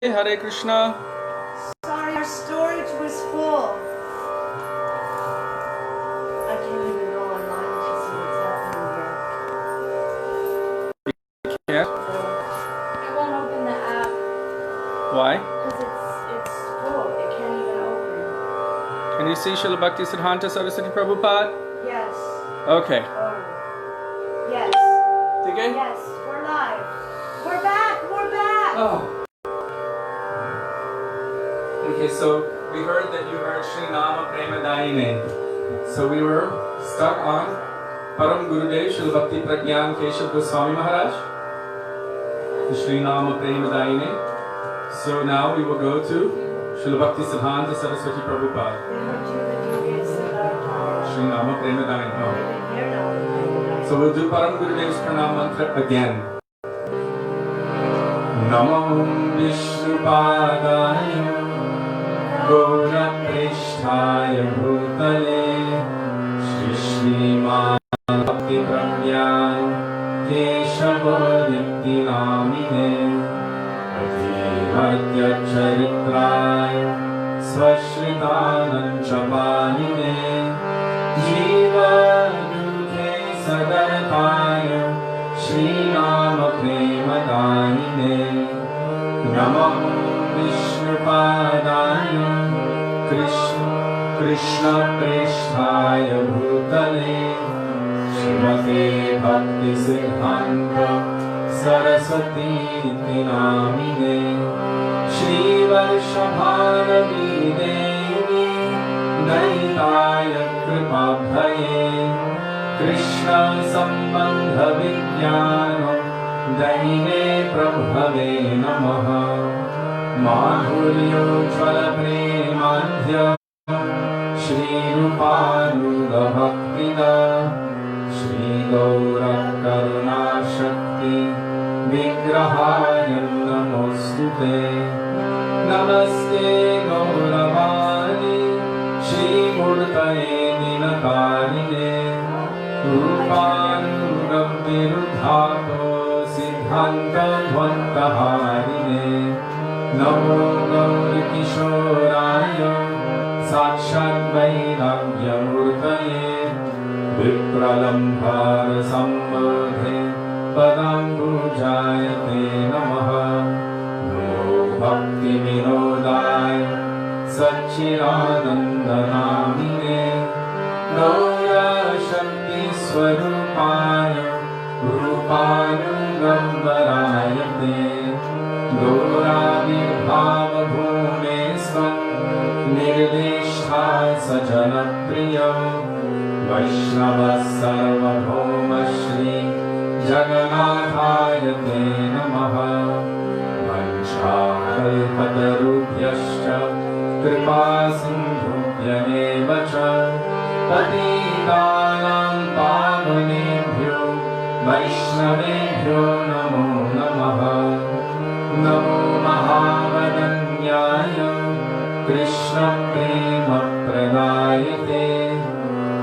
Hare Krishna. Sorry, our storage was full. I can't even go online to see what's happening here. Can't? It won't open the app. Why? Because it's full. It can't even open. Can you see Srila Bhaktivedanta Saraswati Prabhupada? Yes. Okay. Oh. Yes. Okay? Yes, we're live. We're back. We're back. Oh. Okay, so we heard that you heard Shri Nama Prema Daine. So we were stuck on Param Gurudev Srila Bhakti Pragyan Keshav Goswami Maharaj, the Shri Nama Prema Daine. So now we will go to Srila Bhakti Siddhanta Saraswati Prabhupada. Shri Nama Prema Daine. Oh. So we'll do Param Gurudev's Pranam Mantra again. Namo Visnupadaya Gaurapristhaya Bhutale Srimad Bhaktivedanta Keshava Namine Adhivatya Charitraya Svashritananchapanine Jiva Dukhe Sadarpaya Shri Nama Prema Daine Namo Vishnupadaya Krishna Pristhaya Bhutale Srimate Bhakti Siddhanta Saraswati Namine Shri Varshabharavi Devi Naitaya Kripabhaye Krishna Sambandha Vijnana Daine Prabhave Namaha Madhuryo Jvala Premadhya Shri Rupanuga Bhaktida Shri Gaura Karuna Shakti Vigrahaya Namostute Namaste Gauravani Shri Murtaye Dinakarine Rupanuga Virudhato Siddhanta Dvantaharine Namo Gauri Kishoraya Sakshat Vairagya Murtaye Vipralambhara Sambodhe Padam Pujayate Namaha Namo Bhakti Vinodaya Satchidananda Namine Gaura Shakti Swarupaya Rupanugambarayate Gauravirbhava Bhumesvam Nirdishta Sajanapriya Vaisnava Sarvabhauma Shri Jaganathayate Namaha Vanchakalpatarubhyascha Kripa Sindhubhyaeva cha Patitanam Pavanebhyo Vaishnavebhyo Namo Namaha Namo Mahavadanyaya Krishna Prema Pradayate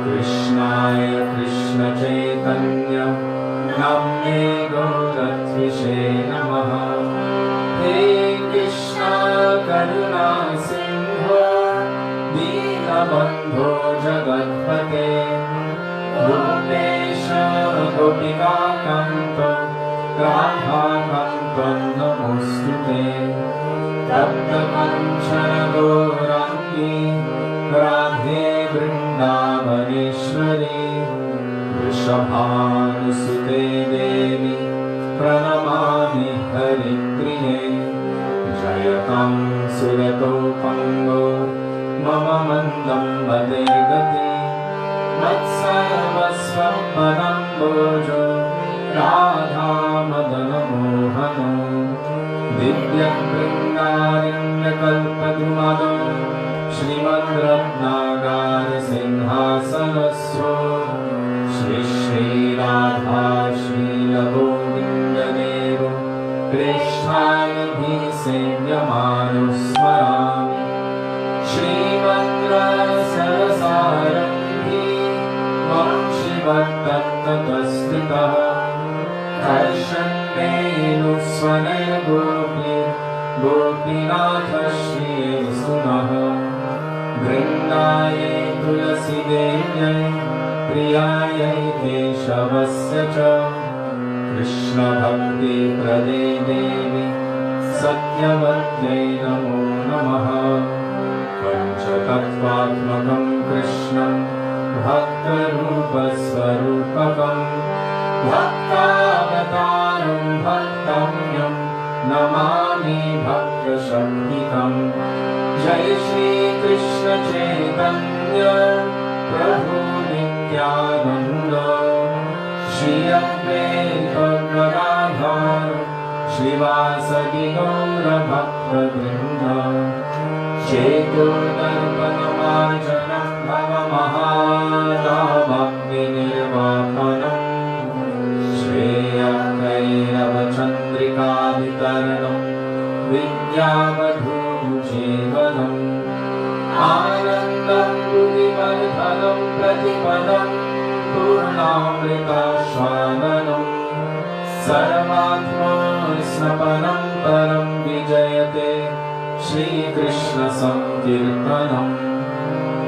Krishnaya Krishna Chaitanya Namne Gauratvishe Namaha He Krishna Karuna Sindho Dinabandho Jagatpate Gopesha Gopika Kanto Radha Kanto Namostute Tapta Kanchana Gaurangi Radhe Vrindavaneshwari Vrishabhanusute Devi Pranamami Haripriye Jayatam Surato Pango Mama Mandam Vade Gati Vatsavasvapanam Bojo Radha Madana Mohano Divya Vrindaranya Kalpadrumadam Srimad Ratnagar Sinhasanasro Shri Shri Radha Shri Govinda Devo Krishnayadhi Sevyamanu Shri Mandra Sarasarambhi Mam Shivatattatastita Karshan Venu Swanaya Gopi Gopinath Shri सुनः वृन्दायै तुलसी देव्यै प्रियायै केशवस्य च कृष्ण भक्ति प्रदे देवी सत्यवत्यै नमो नमः पंचतत्त्वात्मकं कृष्णं भक्तरूपस्वरूपकं भक्तावतारं भक्तम्यं नमामि भक्तशक्तिकं जय श्री कृष्ण चैतन्य प्रभु नित्यानंद श्री अद्वैत गदाधर श्रीवासदि गौर भक्तवृंद चेतोदर्पणमार्जनं भवमहादाभक्तिनिर्वापनं श्रेयकैरवचन्द्रिकावितरणं विद्यावधूजीवनम् आनन्दं बुद्धिवर्धनं प्रतिपदं पूर्णामृतास्वादनं सर्वात्मस्नपनं परं विजयते श्रीकृष्ण संकीर्तनम्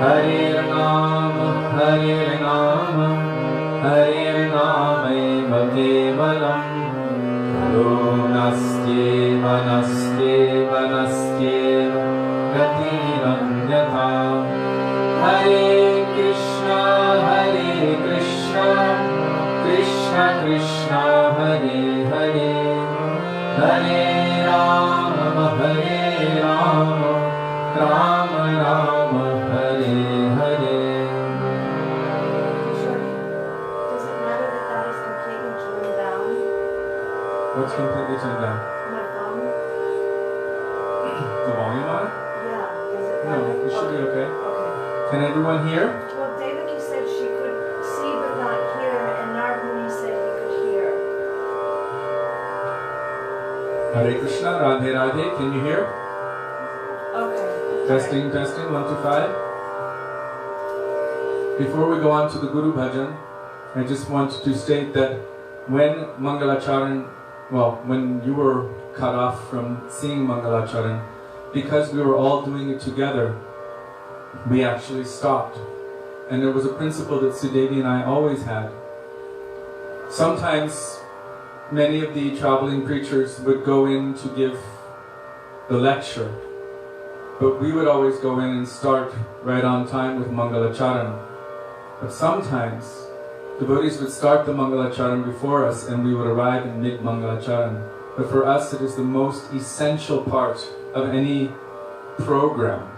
हरेर्नाम हरेर्नामैव केवलम् नस्त्येव नस्त्येव नस्त्येव गतिरन्यथा हरे Krishna Krishna Krishna Hare Hare Hare Ram Ram Ram Hare Hare Kishori, does it matter that that is completely turned down? What's completely turned down? My phone? The volume on it? Yeah. Does it No, matter? it should be okay. Okay. Can everyone hear? Well, Devaki said she could see but not hear, and Narmuni said he could hear. Hare Krishna, Radhe Radhe, can you hear? Okay. Testing, 1 to 5. Before we go on to the Guru Bhajan, I just want to state that when Mangalacharan, when you were cut off from seeing Mangalacharan, because we were all doing it together, we actually stopped. And there was a principle that Sudevi and I always had. Sometimes many of the traveling preachers would go in to give the lecture, but we would always go in and start right on time with Mangalacharan. But sometimes devotees would start the Mangalacharan before us and we would arrive in mid-Mangalacharan. But for us it is the most essential part of any program.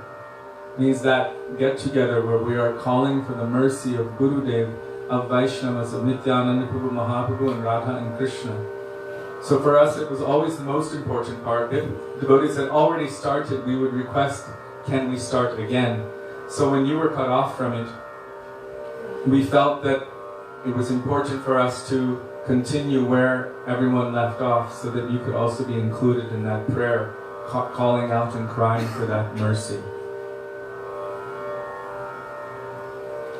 It means that get-together where we are calling for the mercy of Gurudev, of Vaishnavas, of Nityananda Prabhu, Mahaprabhu and Radha and Krishna. So for us it was always the most important part. If devotees had already started, we would request, can we start again? So when you were cut off from it, we felt that it was important for us to continue where everyone left off so that you could also be included in that prayer, calling out and crying for that mercy.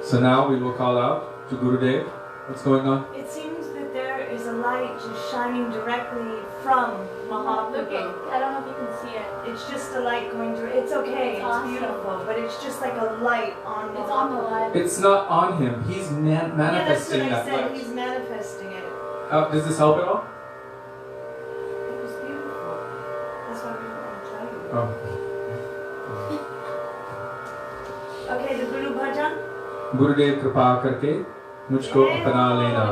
So now we will call out to Gurudev. What's going on? It seems that there is a light just shining directly from Mahaprabhu. I don't know if you can see it. It's just a light going through. It's okay. It's awesome. beautiful, but it's just like a light on It's on the Mahaprabhu. light. It's not on him. He's manifesting Yeah, that's that what I said. light. He's manifesting it. Does this help at all? It was beautiful. That's what we were going to tell you. Oh. Okay, the Guru Bhajan. गुरुदेव कृपा करके मुझको अपना लेना.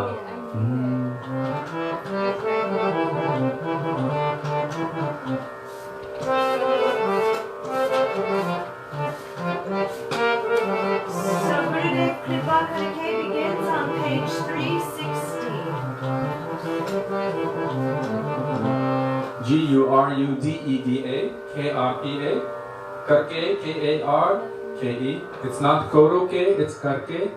So Gurudev Kripa Karike begins on page 360. Gurudeva KRPA Karke KARKE. It's not Koroke, it's Karke. It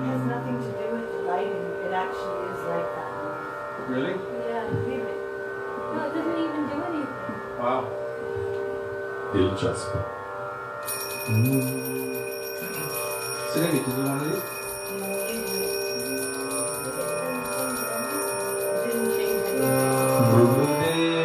has nothing to do with the lighting. It actually is like that. Really? Yeah. Leave it. No, it doesn't even do anything. Wow. Dilchasp. Sudevi, did you want to leave? No, you do it. Is it Didn't change anything. Gurudev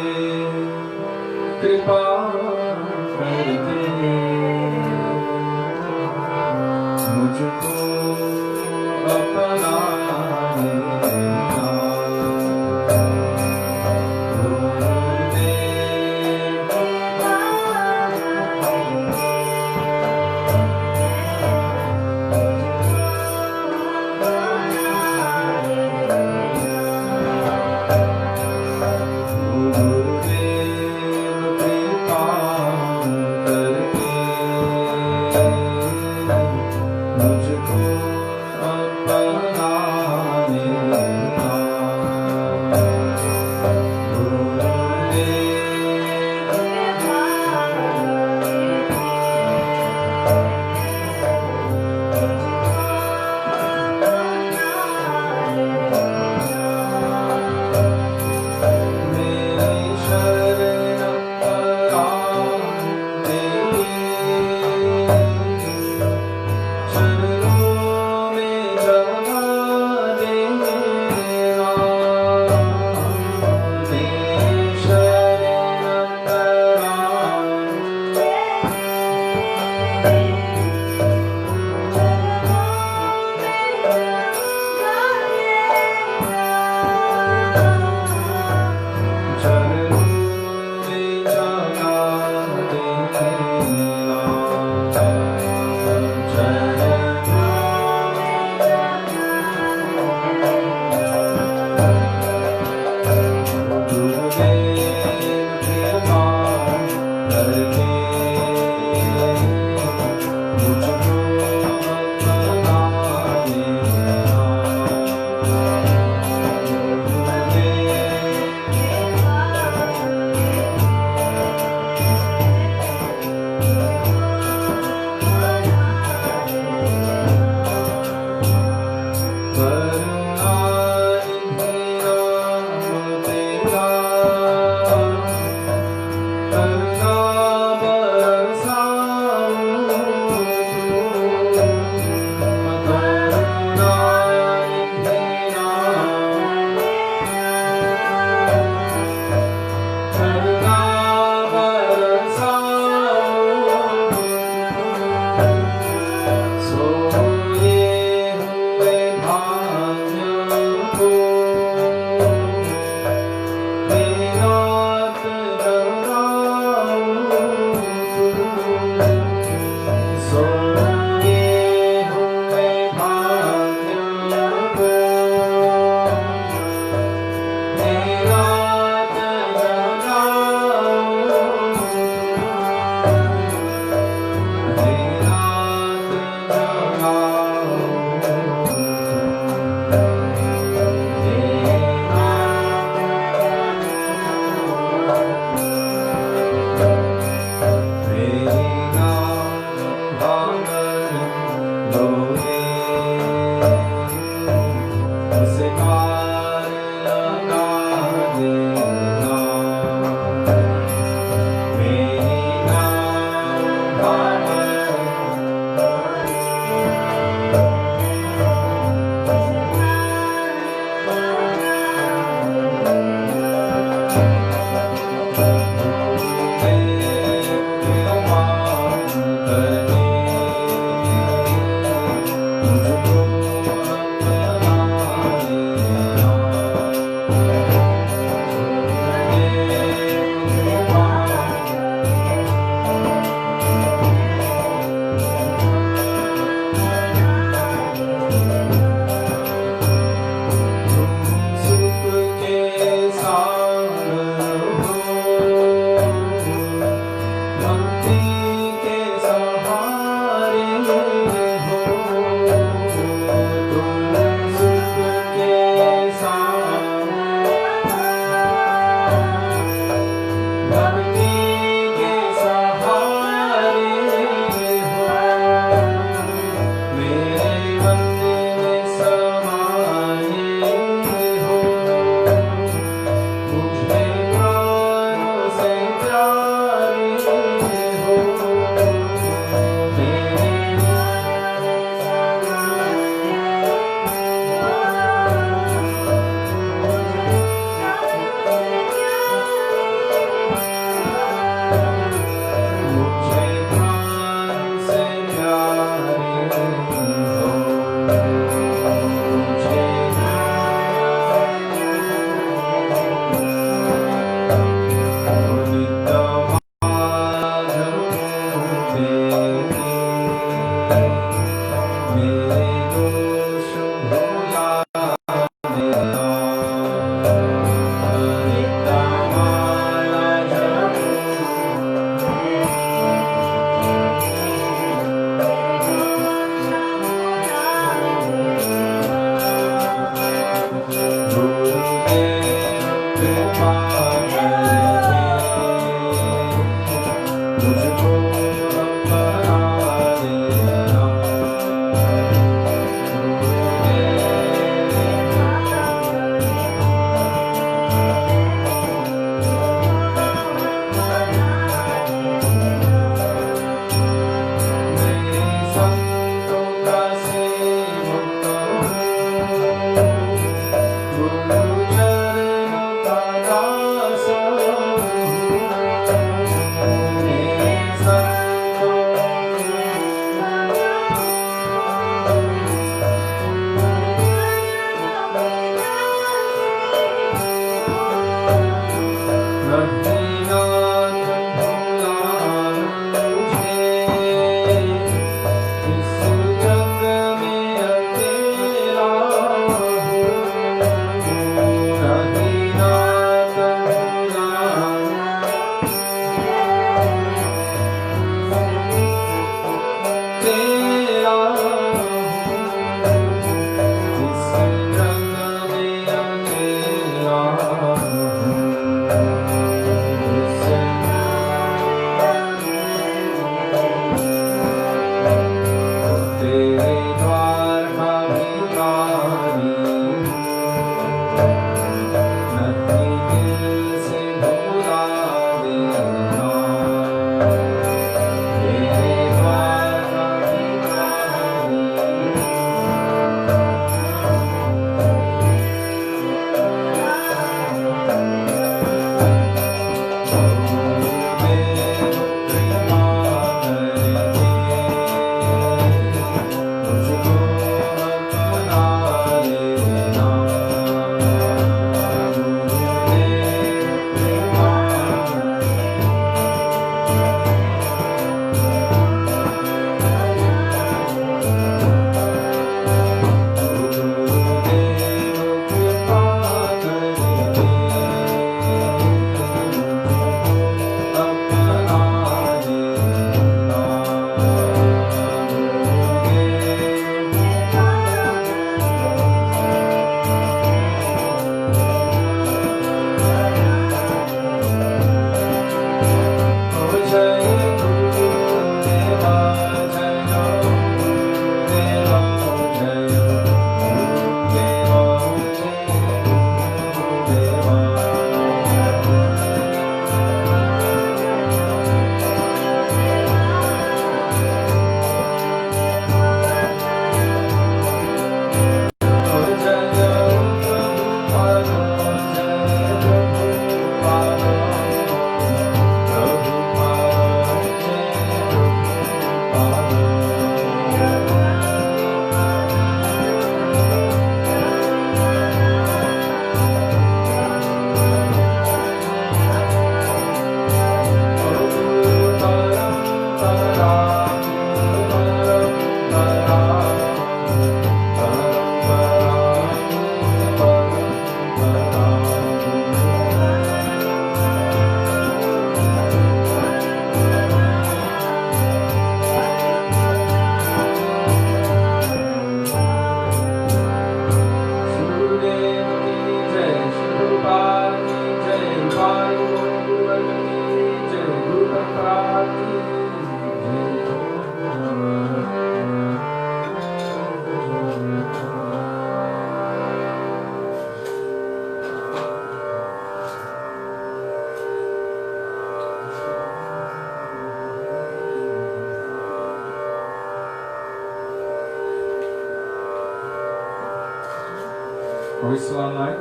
we still online?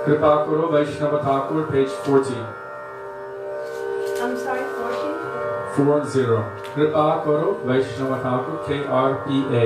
Kripa Karo Vaisnava Thakur, page 40. I'm sorry, 40? 40. Kripa Karo Vaisnava Thakur, K-R-P-A.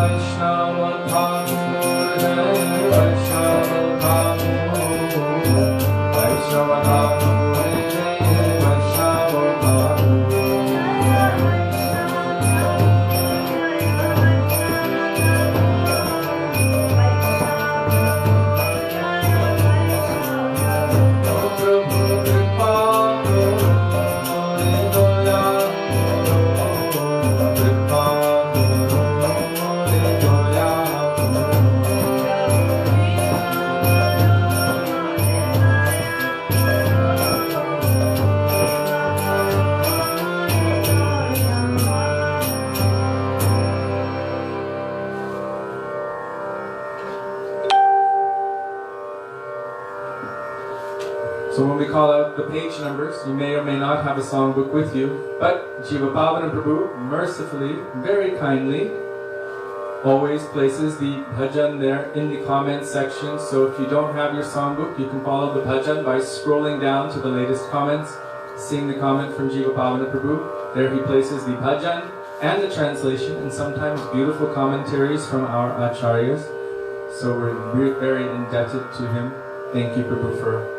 Vaisnava Dhamu, Jai Vaisnava Dhamu, Vaisnava Dhamu, Jai Vaisnava Dhamu. So when we call out the page numbers, you may or may not have a songbook with you, but Jiva Pavana Prabhu mercifully, very kindly, always places the bhajan there in the comment section. So if you don't have your songbook, you can follow the bhajan by scrolling down to the latest comments, seeing the comment from Jiva Pavana Prabhu. There he places the bhajan and the translation, and sometimes beautiful commentaries from our acharyas. So we're very indebted to him. Thank you, Prabhu, for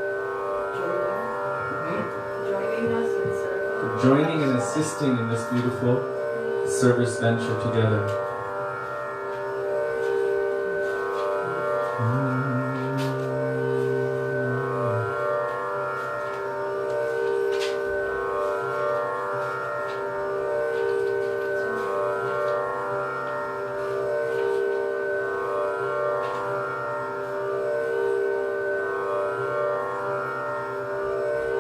joining and assisting in this beautiful service venture together.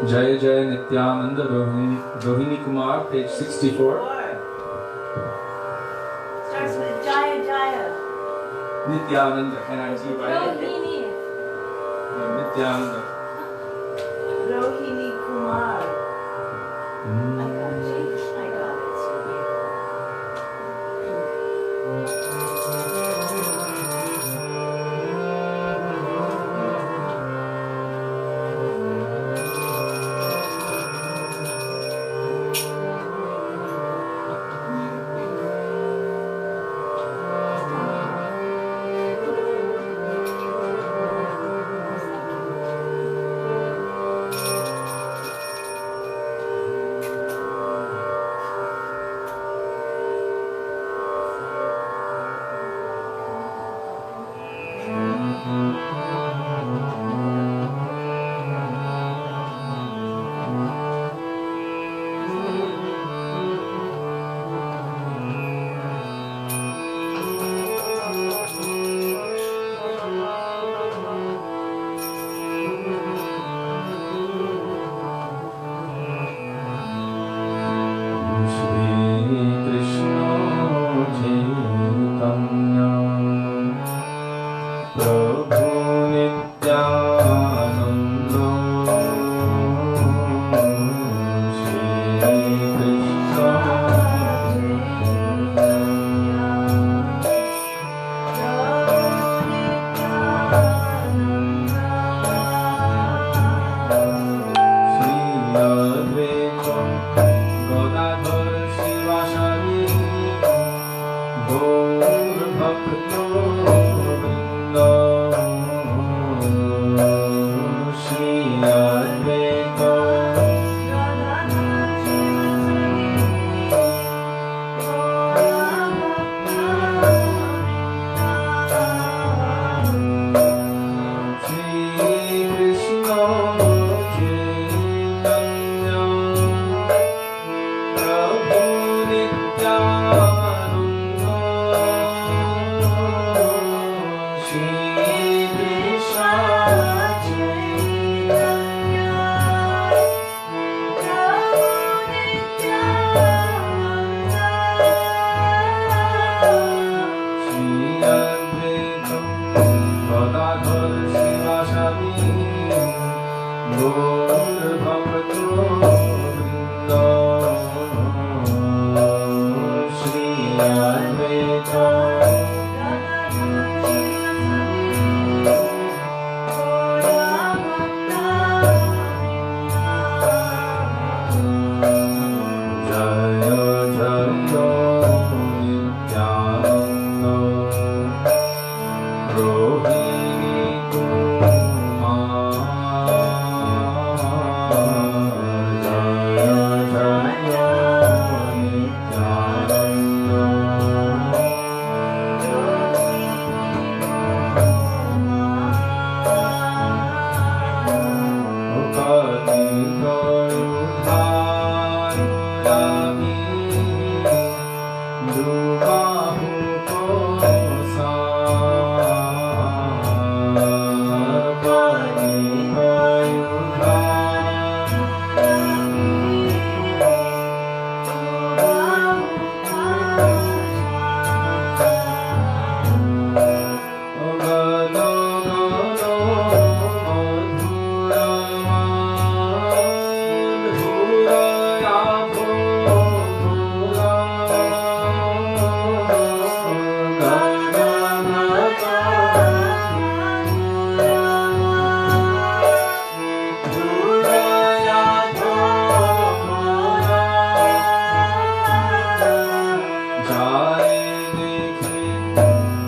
Jaya Jaya Nityananda Rohini Kumar, page 64. Starts with Jaya Jaya. Nityananda, N-I-T-Y-A. Rohini. Nityananda. Rohini Kumar. I got it, Sudevi.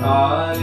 Vrindavan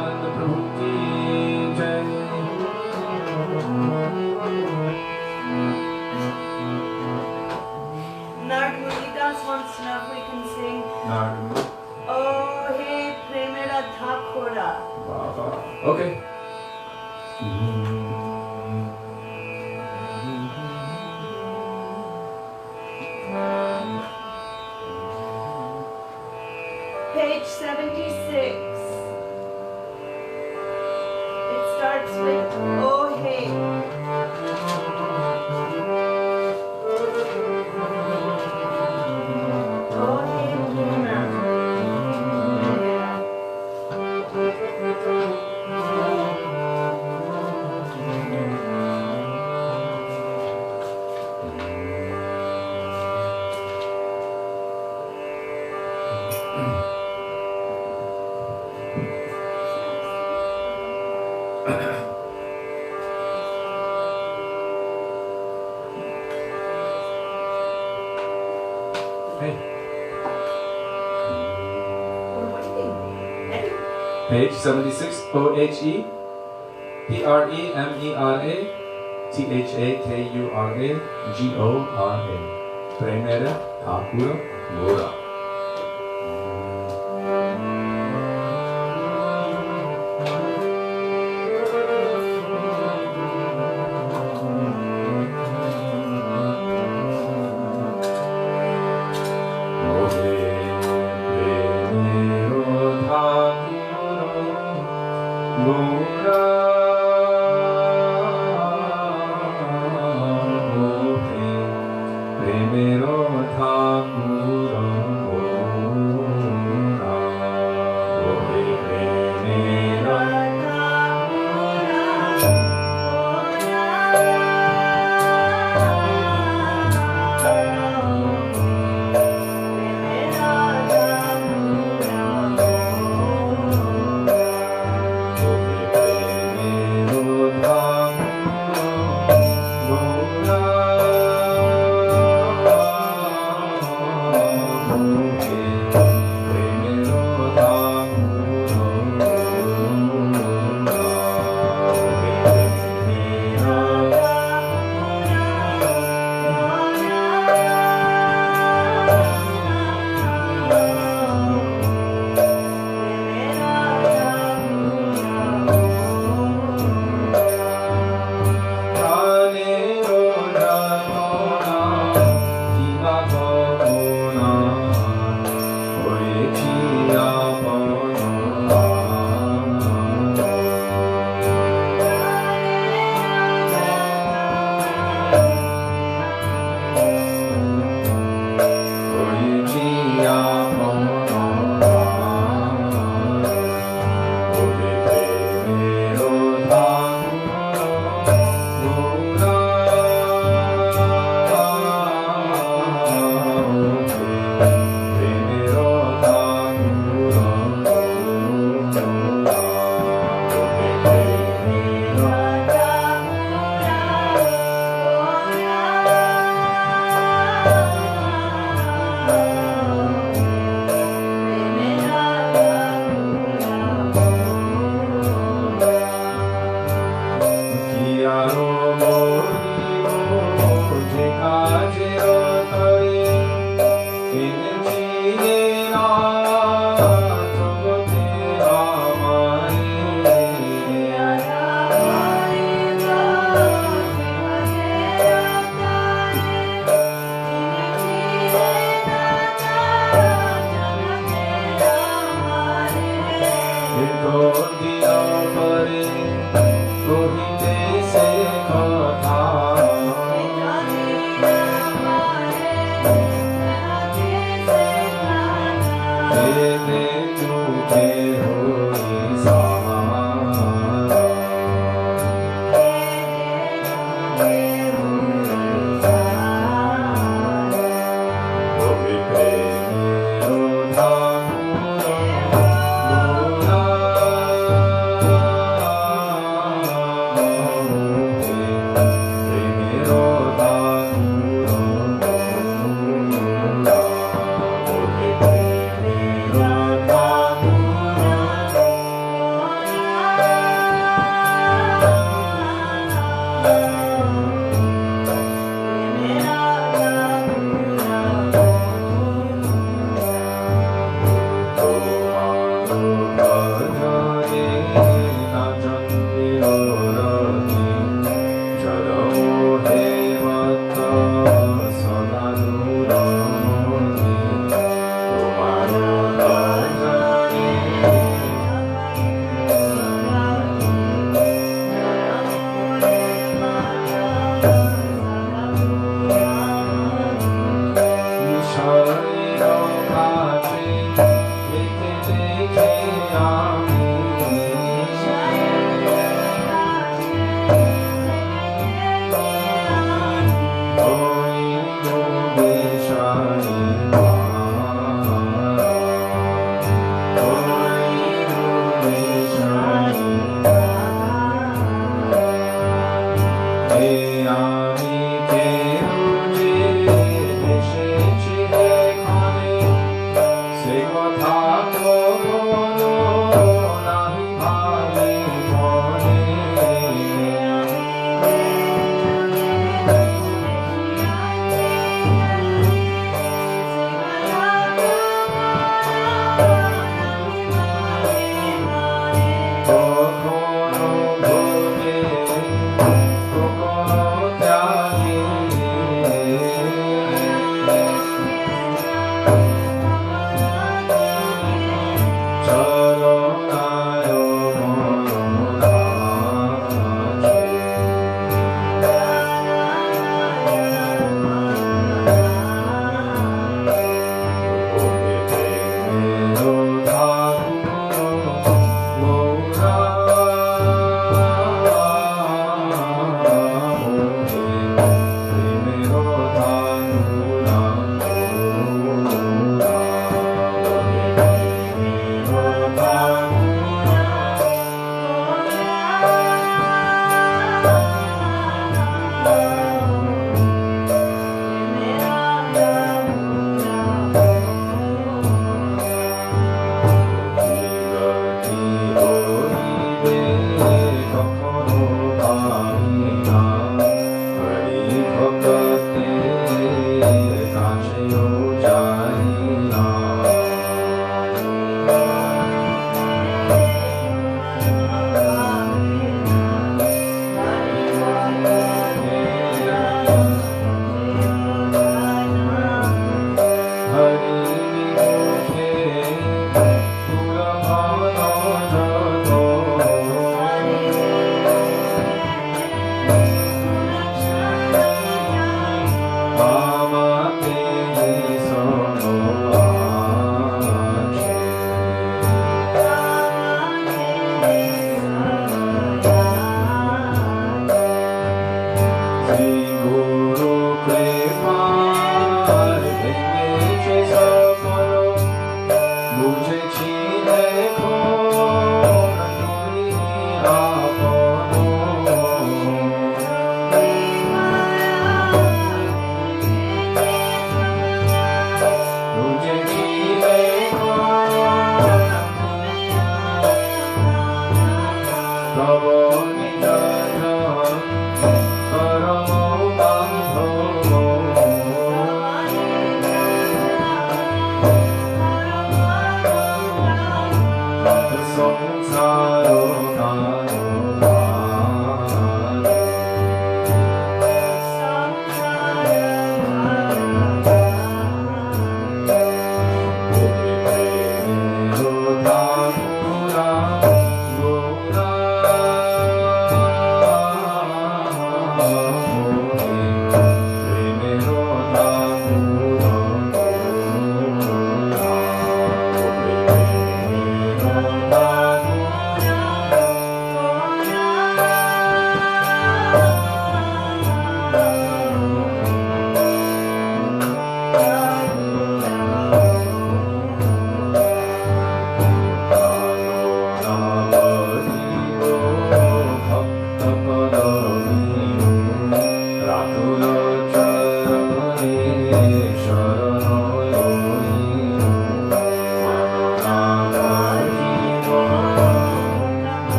Nityananda Prabhu ki jai. Narmalidas wants to know if we can sing Nardu. Oh Hey Premera Thakura. Baba. Okay. Page 76. It starts with Oh Hey. Oh Hey Premera. Hey. We're waiting. Page 76, O-H-E, P-R-E-M-E-R-A, T-H-A-K-U-R-A, G-O-R-A. Premera Thakura Gora.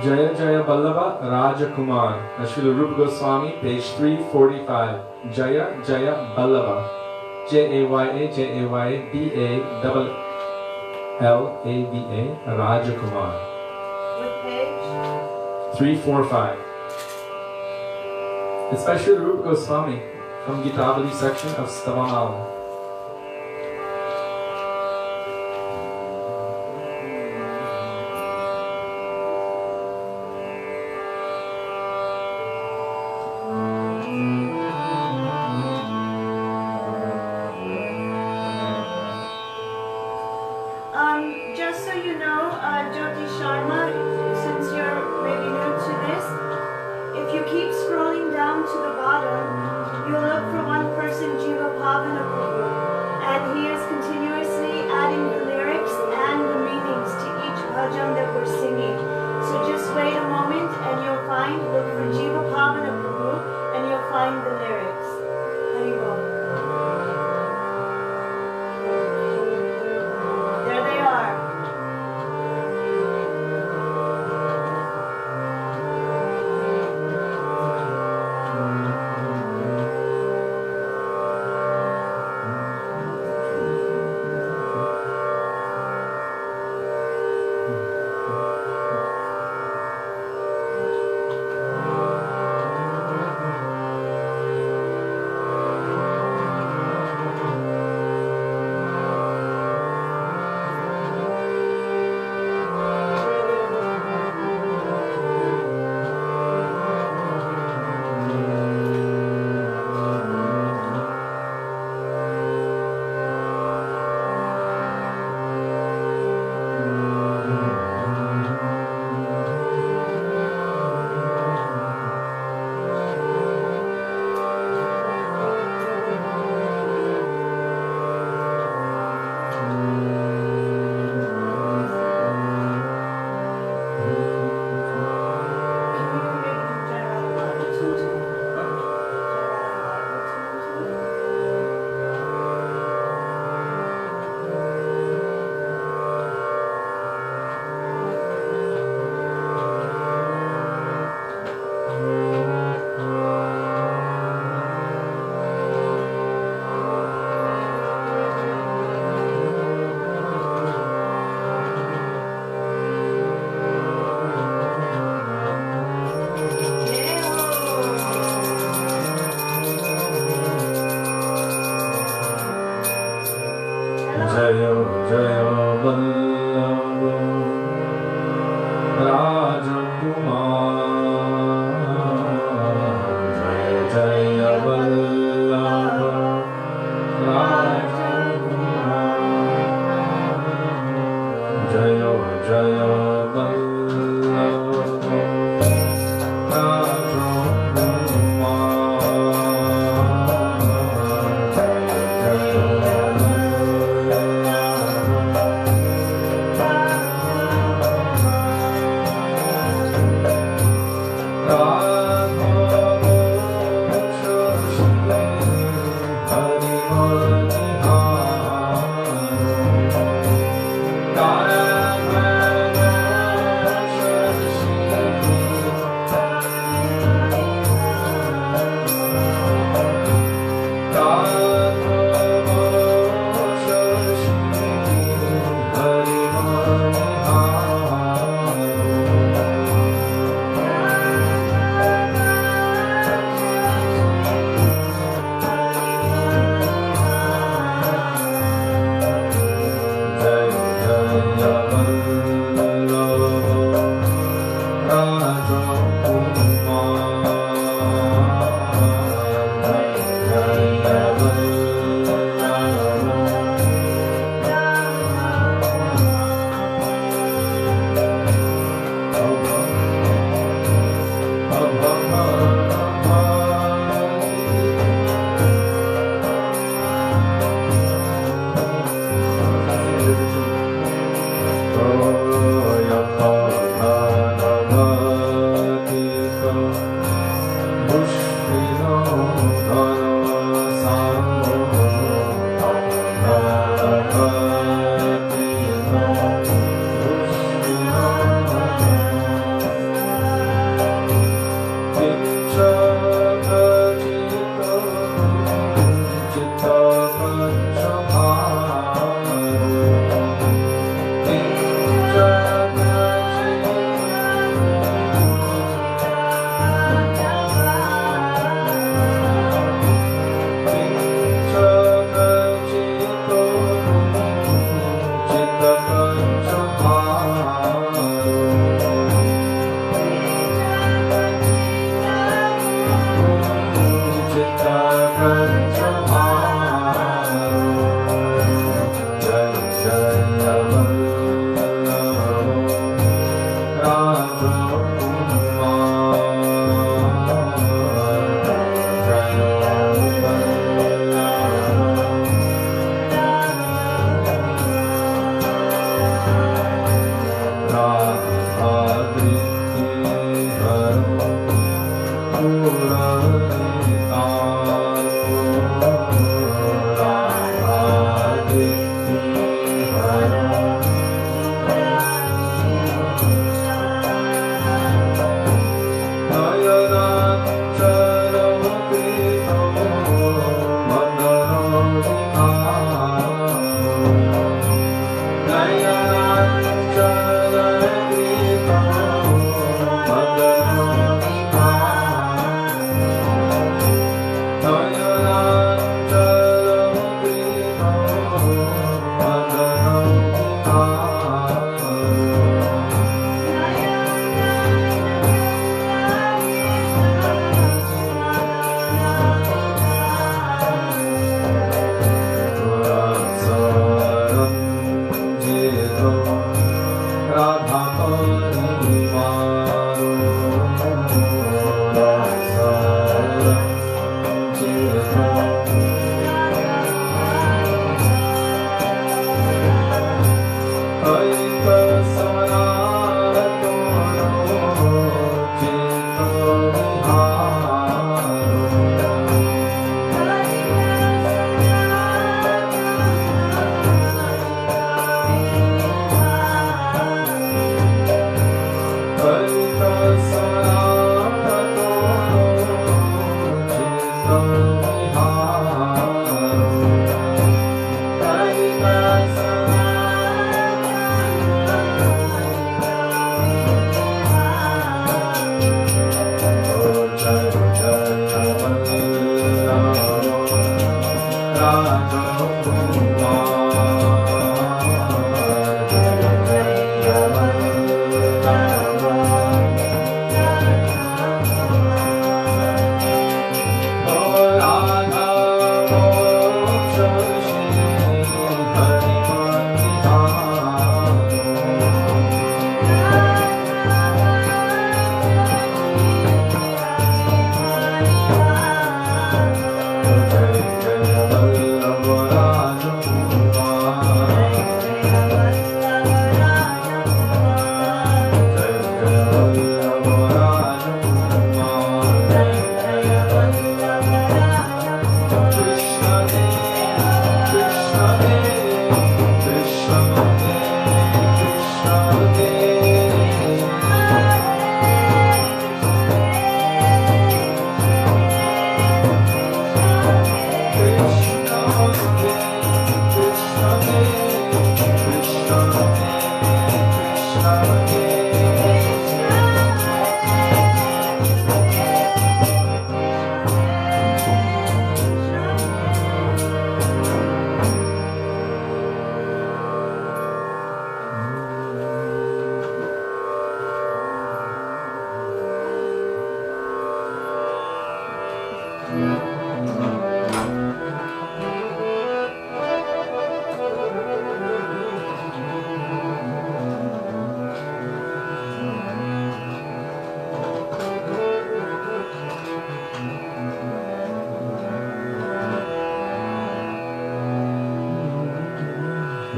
Jaya Jaya Vallabha Rajakumar. Srila Rupa Goswami, page 345. Jaya Jaya Vallabha. Jaya-Jaya-B-A-L-L-A-B-A Rajakumar. What page? 345. It's by Srila Rupa Goswami from Gitavali section of Stavanal. Just so you know, Jyoti Sharma, since you're maybe new to this, if you keep scrolling down to the bottom, you'll look for one person, Jiva Pavana Prabhu, and he is continuously adding the lyrics and the meanings to each bhajan that we're singing. So just wait a moment and you'll look for Jiva Pavana Prabhu, and you'll find the lyrics. Hari Bol. There they are.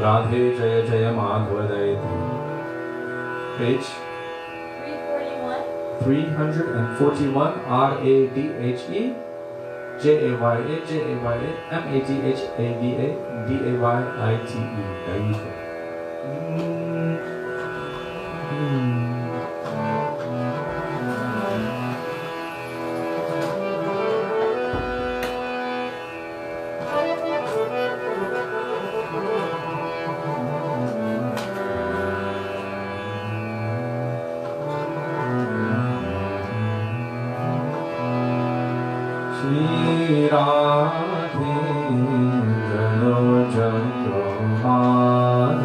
Radhe Jaya Jaya Madhava Dayati. Page 341. R-A-D-H-E J-A-Y-A J-A-Y-A M-A-T-H-A-V-A D-A-Y-I-T-E. Dayita. Radhe Jalo Jalo Madhava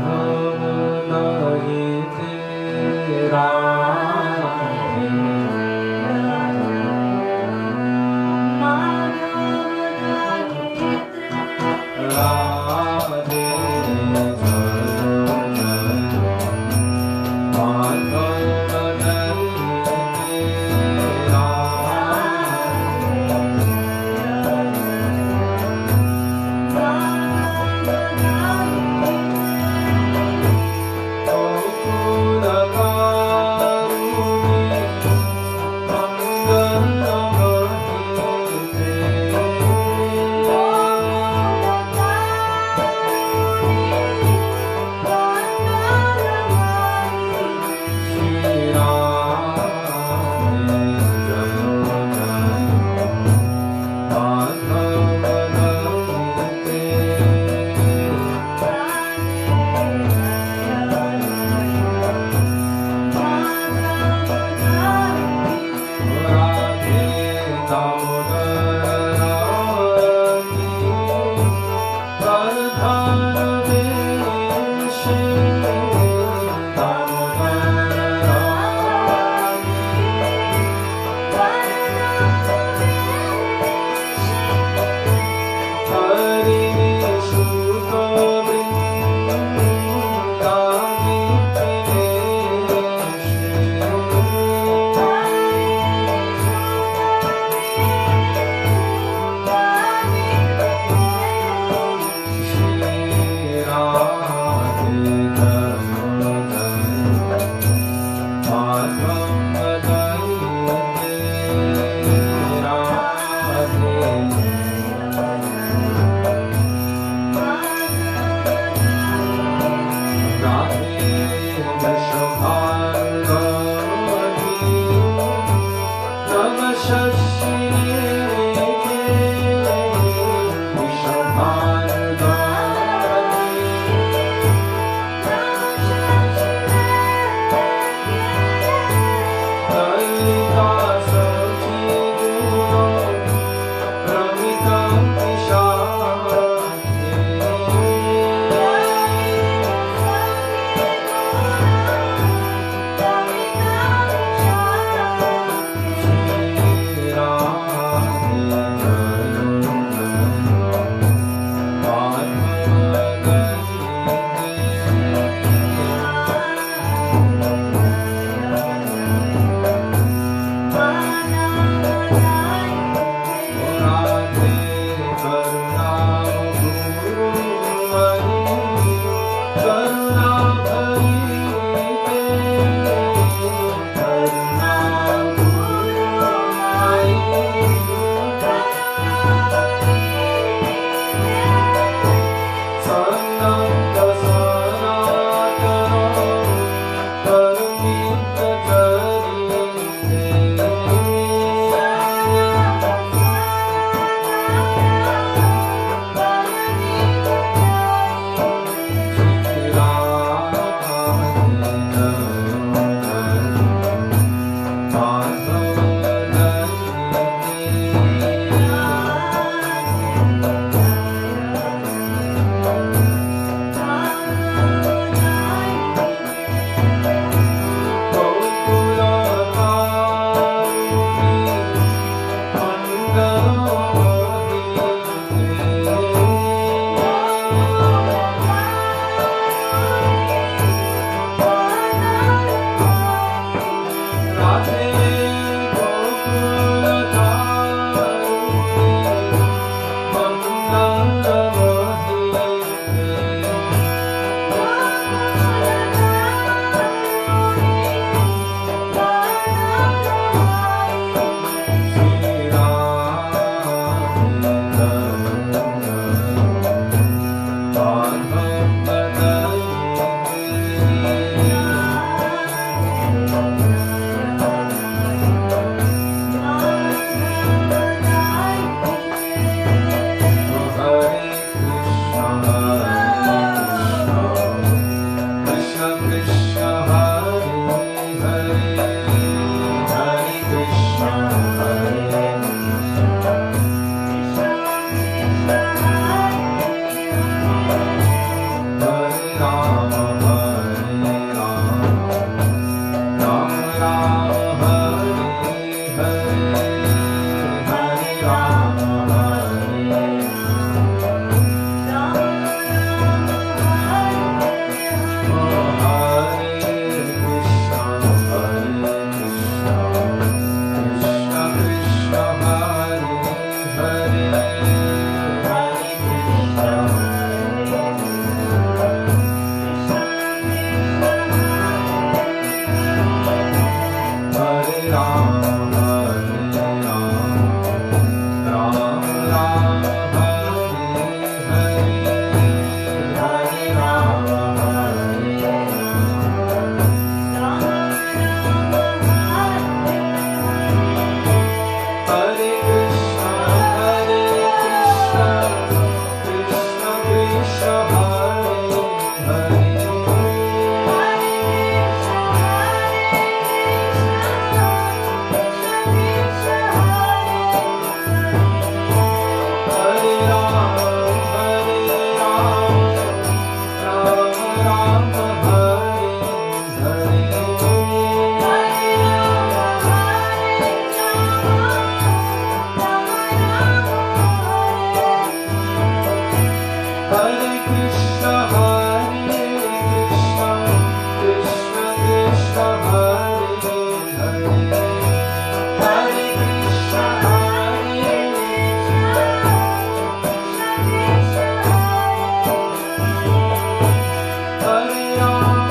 Hare Rama,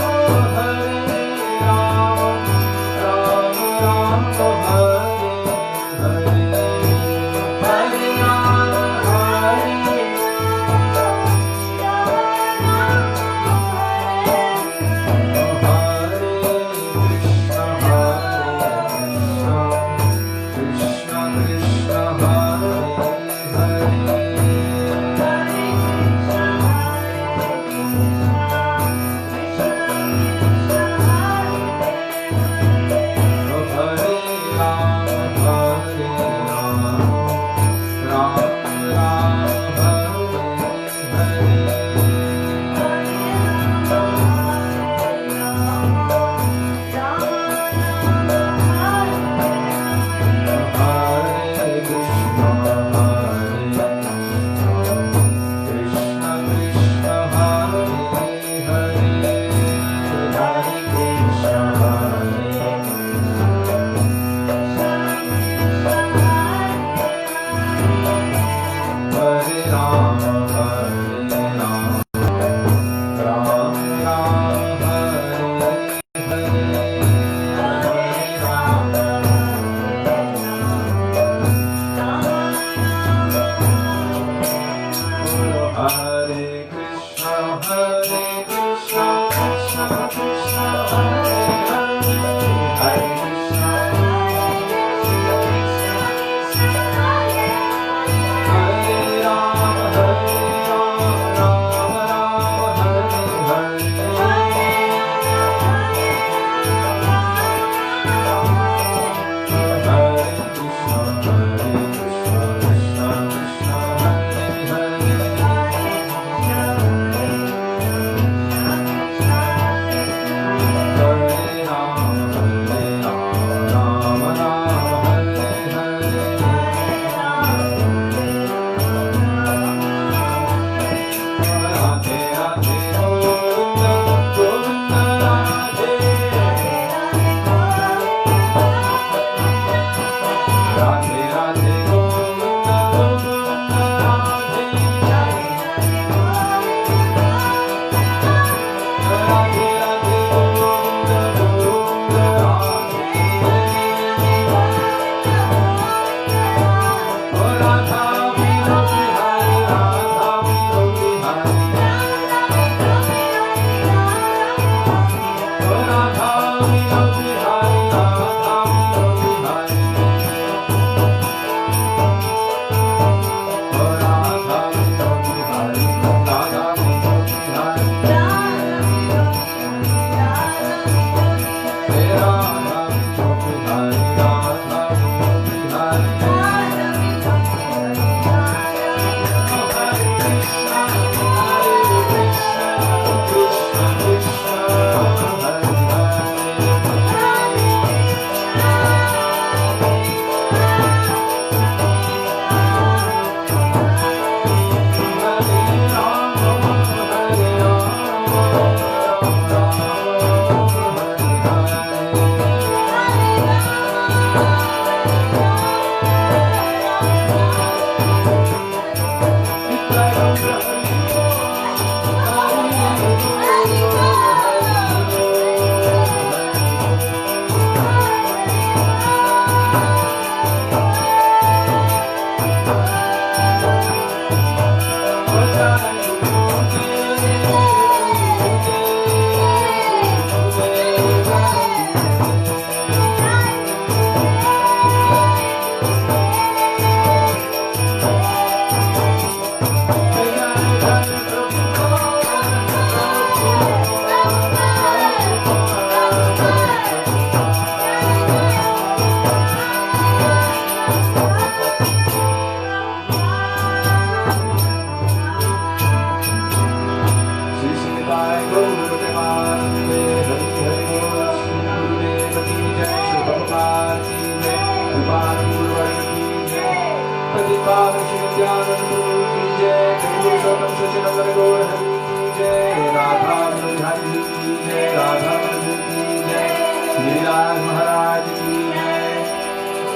महाराज की जय।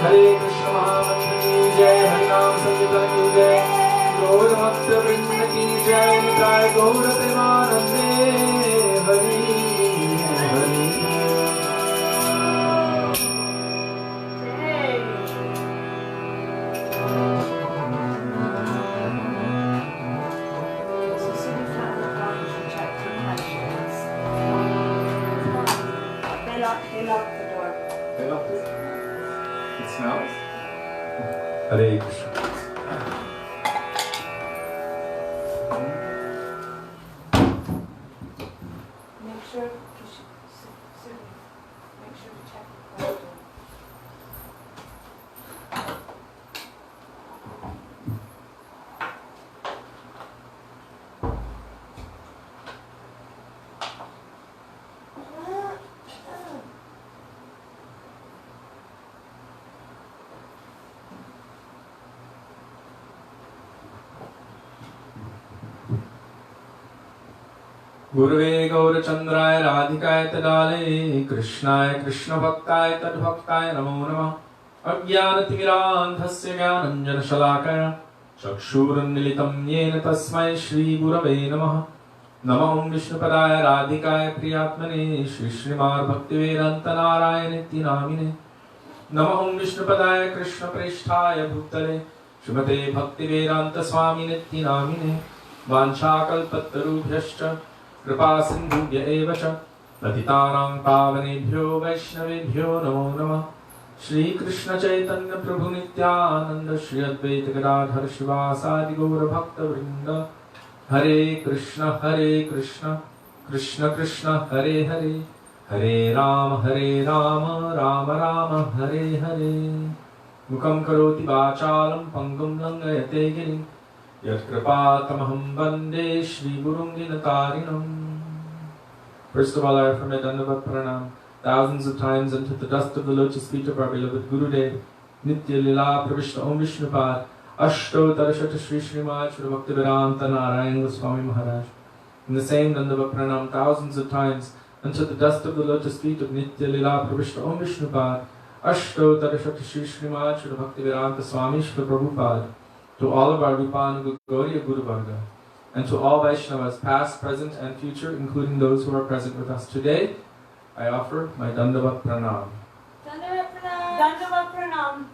हरे कृष्ण महामंत्र की जय। हरि नाम संकीर्तन की जय। गौर भक्त वृंद की जय। निताय गौर प्रेमानंदे Hari Hari. They locked the door. They locked it. It smells. Hare Krishna. Make sure you should make sure to check the door. गुरुवे गौरचंद्राय राधिकाय तदालये कृष्णाय कृष्णभक्ताय तद्भक्ताय नमो नमः। अज्ञानतिमिरान्धस्य ज्ञानञ्जनशलाकया चक्षुरुन्मीलितं येन तस्मै श्रीगुरवे नमः। नमो विष्णुपदाय राधिकाय प्रियात्मने श्रीश्रीमद् भक्तिवेदान्त नारायणेति नामिने। नमो विष्णुपदाय कृष्णप्रेष्ठाय भूतले श्रीमते भक्तिवेदान्त स्वामिनेति नामिने। वाञ्छाकल्पतरुभ्यश्च कृपा सिन्धुभ्य एव च पतितानां पावनेभ्यो वैष्णवेभ्यो नमो नमः। श्री कृष्ण चैतन्य प्रभु नित्यानंद श्री अद्वैत गदाधर शिवासादि गौर भक्त वृंद। हरे कृष्ण कृष्ण कृष्ण हरे हरे, हरे राम राम राम हरे हरे। मुखं करोति वाचालं पंगुं लंघयते गिरिं यत्कृपातमहं वन्दे श्रीगुरुं दीनतारिणम्। First of all, I offer my Dandavat Pranam thousands of times unto the dust of the lotus feet of our beloved Gurudev, Nitya Lila Pravishna Om Vishnupad, astottara Shata Shri Srimad Shri Bhaktivedanta Narayan Goswami Maharaj. In the same Dandavat Pranam thousands of times unto the dust of the lotus feet of Nitya Lila Pravishna Om Vishnupad, astottara Shata Shri Srimad Shri Bhaktivedanta Swami Shri Prabhupada. To all of our Rupan Gauriya Guru Varga, and to all Vaishnavas past, present and future, including those who are present with us today, I offer my Dandavat Pranam. Dandavat Pranam. Dandavat Pranam.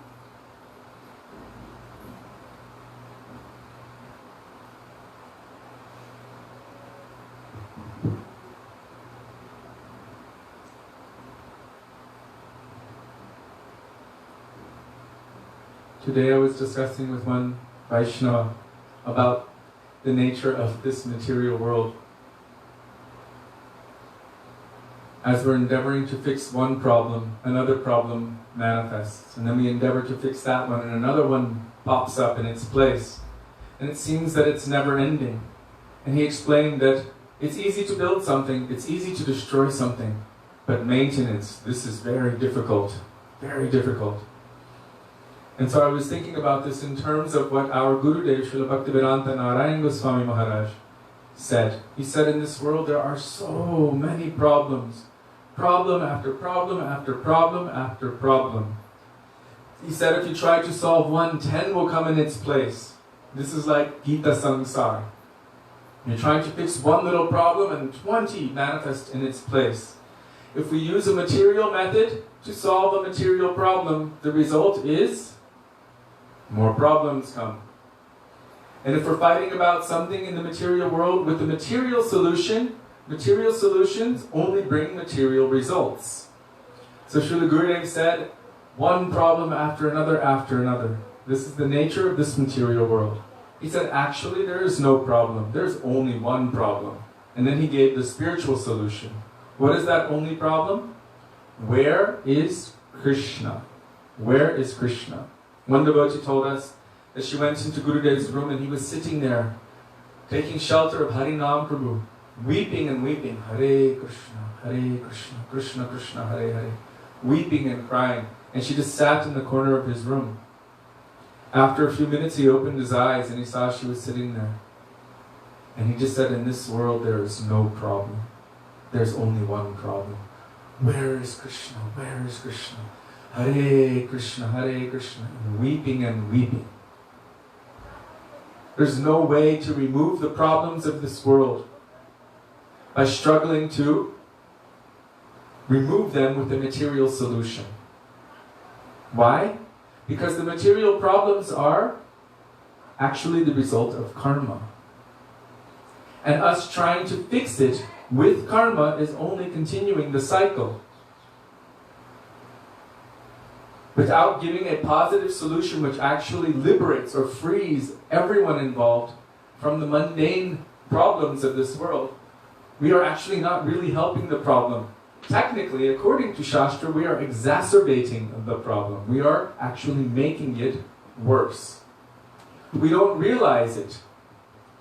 Today I was discussing with one Vaisnava about the nature of this material world. As we're endeavoring to fix one problem, another problem manifests. And then we endeavor to fix that one, and another one pops up in its place. And it seems that it's never ending. And he explained that it's easy to build something, it's easy to destroy something, but maintenance, this is very difficult, very difficult. And so I was thinking about this in terms of what our Gurudev, Srila Bhaktivedanta Narayan Goswami Maharaj said. He said, in this world there are so many problems. Problem after problem after problem after problem. He said if you try to solve one, 10 will come in its place. This is like Gita Sansar. You're trying to fix one little problem and 20 manifest in its place. If we use a material method to solve a material problem, the result is more problems come. And if we're fighting about something in the material world with the material solution, material solutions only bring material results. So Srila Gurudev said, one problem after another after another. This is the nature of this material world. He said, actually there is no problem. There's only one problem. And then he gave the spiritual solution. What is that only problem? Where is Krishna? Where is Krishna? One devotee told us that she went into Gurudev's room and he was sitting there, taking shelter of Harinam Prabhu, weeping and weeping. Hare Krishna, Krishna Krishna, Hare Hare. Weeping and crying. And she just sat in the corner of his room. After a few minutes he opened his eyes and he saw she was sitting there. And he just said, in this world there is no problem. There's only one problem. Where is Krishna? Where is Krishna? Hare Krishna, Hare Krishna. And weeping and weeping. There's no way to remove the problems of this world by struggling to remove them with a material solution. Why? Because the material problems are actually the result of karma. And us trying to fix it with karma is only continuing the cycle. Without giving a positive solution which actually liberates or frees everyone involved from the mundane problems of this world, we are actually not really helping the problem. Technically, according to Shastra, we are exacerbating the problem. We are actually making it worse. We don't realize it.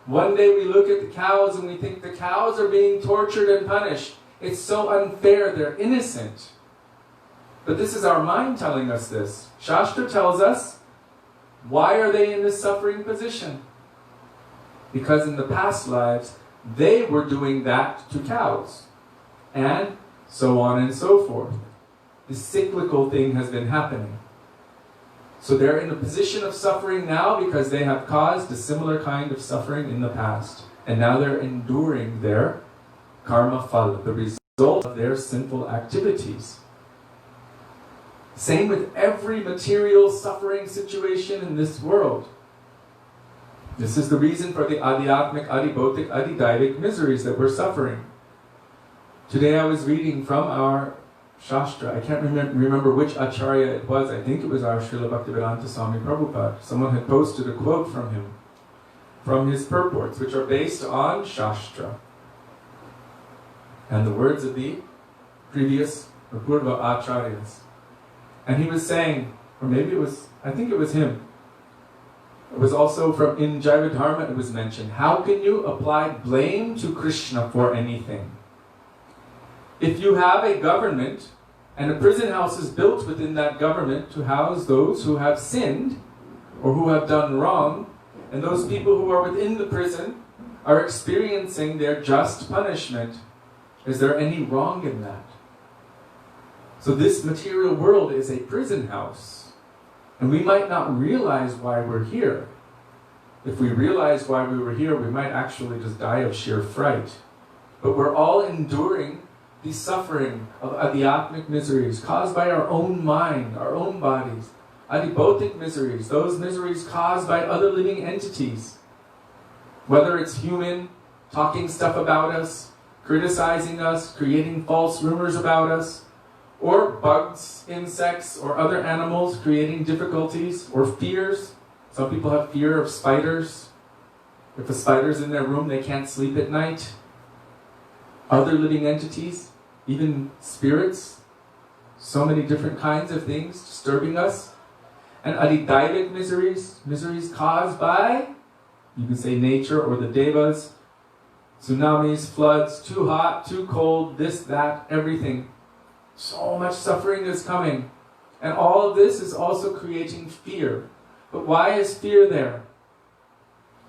One day we look at the cows and we think the cows are being tortured and punished. It's so unfair, they're innocent. But this is our mind telling us this. Shastra tells us, why are they in this suffering position? Because in the past lives, they were doing that to cows. And so on and so forth. This cyclical thing has been happening. So they're in a position of suffering now because they have caused a similar kind of suffering in the past. And now they're enduring their karma phala, the result of their sinful activities. Same with every material suffering situation in this world. This is the reason for the adhyatmic, adhibautic, adhidaivik miseries that we're suffering. Today I was reading from our Shastra. I can't remember which Acharya it was. I think it was our Srila Bhaktivedanta Swami Prabhupada. Someone had posted a quote from him, from his purports, which are based on Shastra. And the words of the previous Purva Acharyas. And he was saying, or maybe it was, I think it was him. It was also from, in Jaiva Dharma it was mentioned, how can you apply blame to Krishna for anything? If you have a government, and a prison house is built within that government to house those who have sinned, or who have done wrong, and those people who are within the prison are experiencing their just punishment, is there any wrong in that? So this material world is a prison house, and we might not realize why we're here. If we realized why we were here, we might actually just die of sheer fright. But we're all enduring the suffering of adhyatmic miseries caused by our own mind, our own bodies. Adhibautic miseries, those miseries caused by other living entities. Whether it's human, talking stuff about us, criticizing us, creating false rumors about us, or bugs, insects, or other animals creating difficulties, or fears. Some people have fear of spiders. If a spider's in their room, they can't sleep at night. Other living entities, even spirits, so many different kinds of things disturbing us. And adidaivic miseries, miseries caused by, you can say nature or the devas, tsunamis, floods, too hot, too cold, this, that, everything. So much suffering is coming. And all of this is also creating fear. But why is fear there?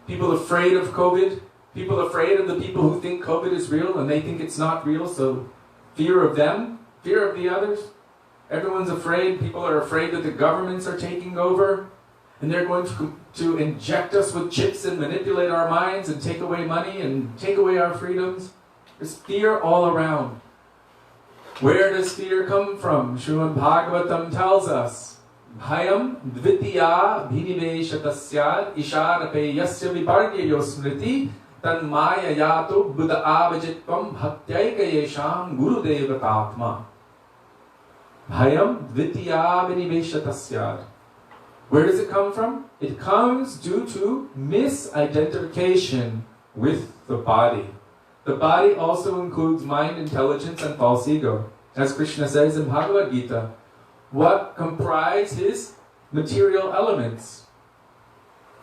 People afraid of COVID, people afraid of the people who think COVID is real and they think it's not real, so fear of them, fear of the others. Everyone's afraid, people are afraid that the governments are taking over and they're going to inject us with chips and manipulate our minds and take away money and take away our freedoms. There's fear all around. Where does fear come from? Srimad Bhagavatam tells us, Bhayam dvitiya bhiniveshatasyad isharape yasya vipargyayo smriti tanmaya yato buddha avajitvam bhaktyayka yesham Gurudeva tatma. Bhayam dvitiya bhiniveshatasyad. Where does it come from? It comes due to misidentification with the body. The body also includes mind, intelligence, and false ego. As Krishna says in Bhagavad Gita, what comprise his material elements?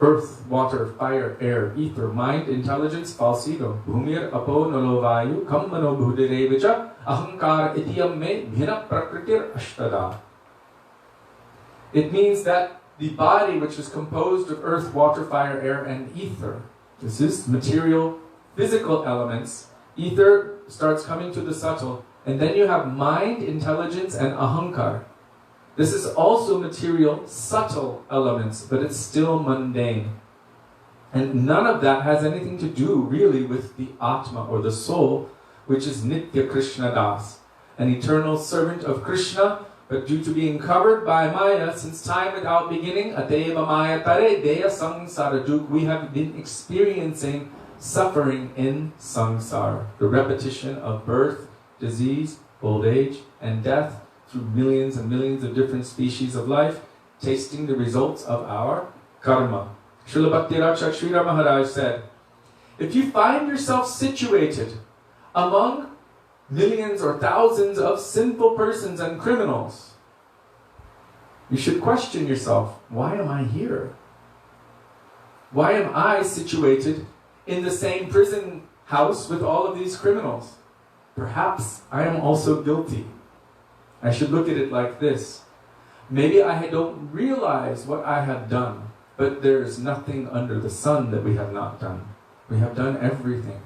Earth, water, fire, air, ether, mind, intelligence, false ego. Bhumir apo nalo vayu kammano bhudirevicha ahankara itiyam me bhina prakritir ashtada. It means that the body, which is composed of earth, water, fire, air, and ether, this is material, physical elements. Ether starts coming to the subtle, and then you have mind, intelligence, and ahankar. This is also material, subtle elements, but it's still mundane. And none of that has anything to do really with the Atma or the soul, which is Nitya Krishna Das, an eternal servant of Krishna, but due to being covered by Maya since time without beginning, Ateva Maya Tare Deya Samsaraduk, we have been experiencing suffering in samsara, the repetition of birth, disease, old age, and death through millions and millions of different species of life, tasting the results of our karma. Srila Bhaktivedanta Srila Maharaj said, if you find yourself situated among millions or thousands of sinful persons and criminals, you should question yourself, why am I here? Why am I situated in the same prison house with all of these criminals? Perhaps I am also guilty. I should look at it like this. Maybe I don't realize what I have done, but there is nothing under the sun that we have not done. We have done everything.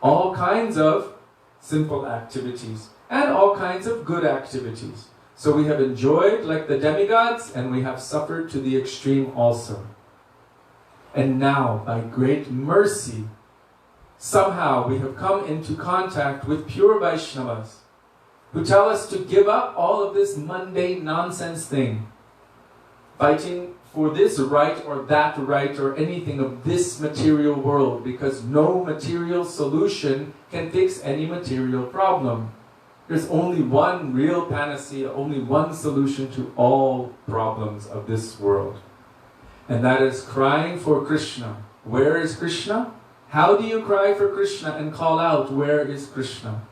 All kinds of simple activities and all kinds of good activities. So we have enjoyed like the demigods and we have suffered to the extreme also. And now, by great mercy, somehow we have come into contact with pure Vaishnavas who tell us to give up all of this mundane nonsense thing, fighting for this right or that right or anything of this material world, because no material solution can fix any material problem. There's only one real panacea, only one solution to all problems of this world. And that is crying for Krishna. Where is Krishna? How do you cry for Krishna and call out, where is Krishna?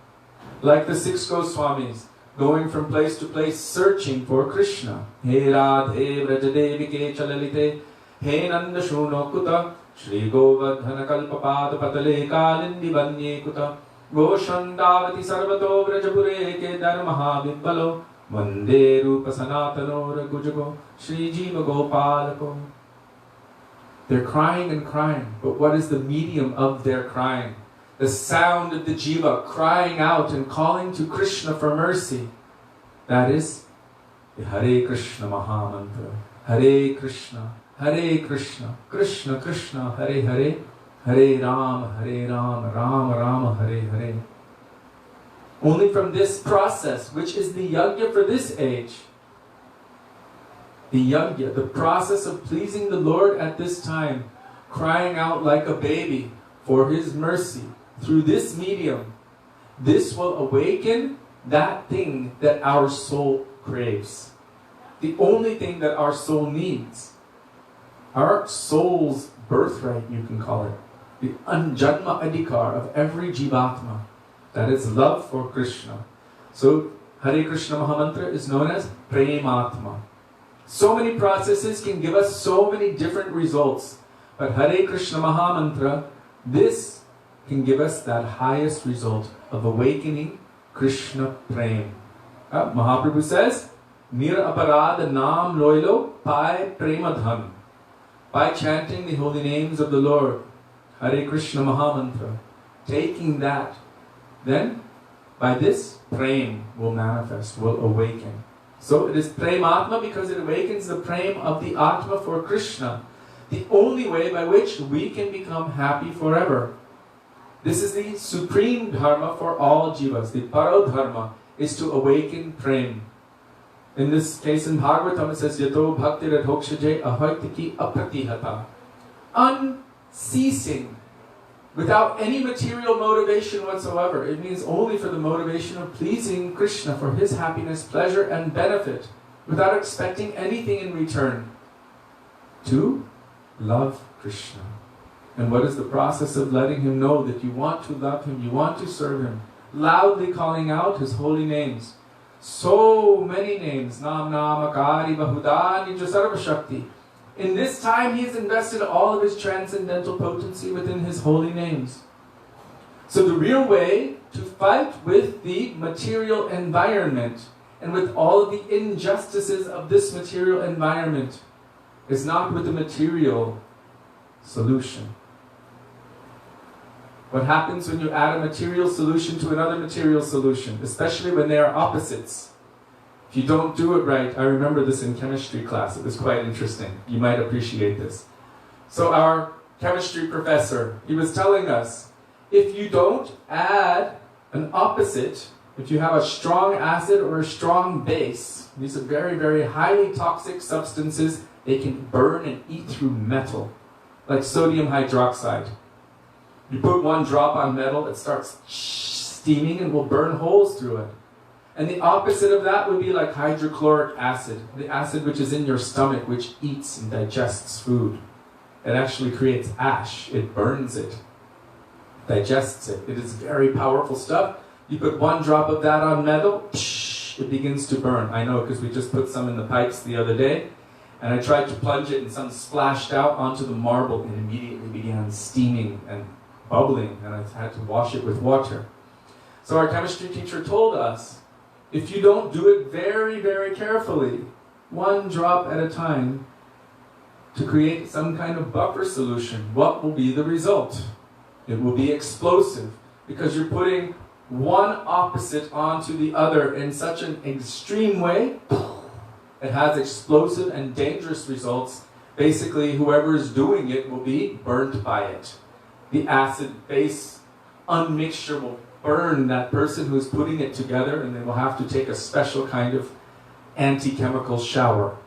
Like the 6 Goswamis, going from place to place searching for Krishna. He Radhe Vrajadevike Chalalite, He Nanda Shuno Kuta, Shri Govardhana Kalpapad Patale Kalindi Banye Kuta, Goshandavati Sarvato Vrajapure Ke Dharmaha Vimpalo, Vande Rupa Sanatano Ragujago, Shri Jiva Gopalako. They're crying and crying, but what is the medium of their crying? The sound of the jiva crying out and calling to Krishna for mercy. That is the Hare Krishna Mahamantra. Hare Krishna, Krishna Krishna, Hare Hare, Hare Rama, Rama Rama, Hare Hare. Only from this process, which is the yajna for this age, the yajna, the process of pleasing the Lord at this time, crying out like a baby for His mercy, through this medium, this will awaken that thing that our soul craves. The only thing that our soul needs. Our soul's birthright, you can call it. The anjanma adhikar of every jivatma. That is love for Krishna. So, Hare Krishna Mahamantra is known as Prematma. So many processes can give us so many different results. But Hare Krishna Mahamantra, this can give us that highest result of awakening Krishna Prem. Mahaprabhu says, Nira aparad nam loilo pai premadhan. By chanting the holy names of the Lord, Hare Krishna Mahamantra, taking that, then by this, Prem will manifest, will awaken. So it is Prematma because it awakens the Prem of the Atma for Krishna. The only way by which we can become happy forever. This is the supreme dharma for all jivas. The paro dharma is to awaken Prem. In this case in Bhagavatam it says, Yato bhakti radhokshaje ahoitiki apratihata. Unceasing. Without any material motivation whatsoever. It means only for the motivation of pleasing Krishna for his happiness, pleasure and benefit. Without expecting anything in return. To love Krishna. And what is the process of letting him know that you want to love him, you want to serve him? Loudly calling out his holy names. So many names. Nam Nam Akari Bahuda Nija Sarva Shakti. In this time, he has invested all of his transcendental potency within his holy names. So the real way to fight with the material environment and with all of the injustices of this material environment is not with the material solution. What happens when you add a material solution to another material solution, especially when they are opposites? If you don't do it right, I remember this in chemistry class, it was quite interesting. You might appreciate this. So our chemistry professor, he was telling us, if you don't add an opposite, if you have a strong acid or a strong base, these are very, very highly toxic substances, they can burn and eat through metal, like sodium hydroxide. You put one drop on metal, it starts steaming and will burn holes through it. And the opposite of that would be like hydrochloric acid, the acid which is in your stomach, which eats and digests food. It actually creates ash, it burns it, digests it. It is very powerful stuff. You put one drop of that on metal, it begins to burn. I know, because we just put some in the pipes the other day, and I tried to plunge it and some splashed out onto the marble and immediately began steaming and bubbling, and I had to wash it with water. So our chemistry teacher told us, if you don't do it very, very carefully, one drop at a time, to create some kind of buffer solution, what will be the result? It will be explosive, because you're putting one opposite onto the other in such an extreme way. It has explosive and dangerous results. Basically, whoever is doing it will be burnt by it. The acid-base unmixture will burn that person who's putting it together, and they will have to take a special kind of anti-chemical shower.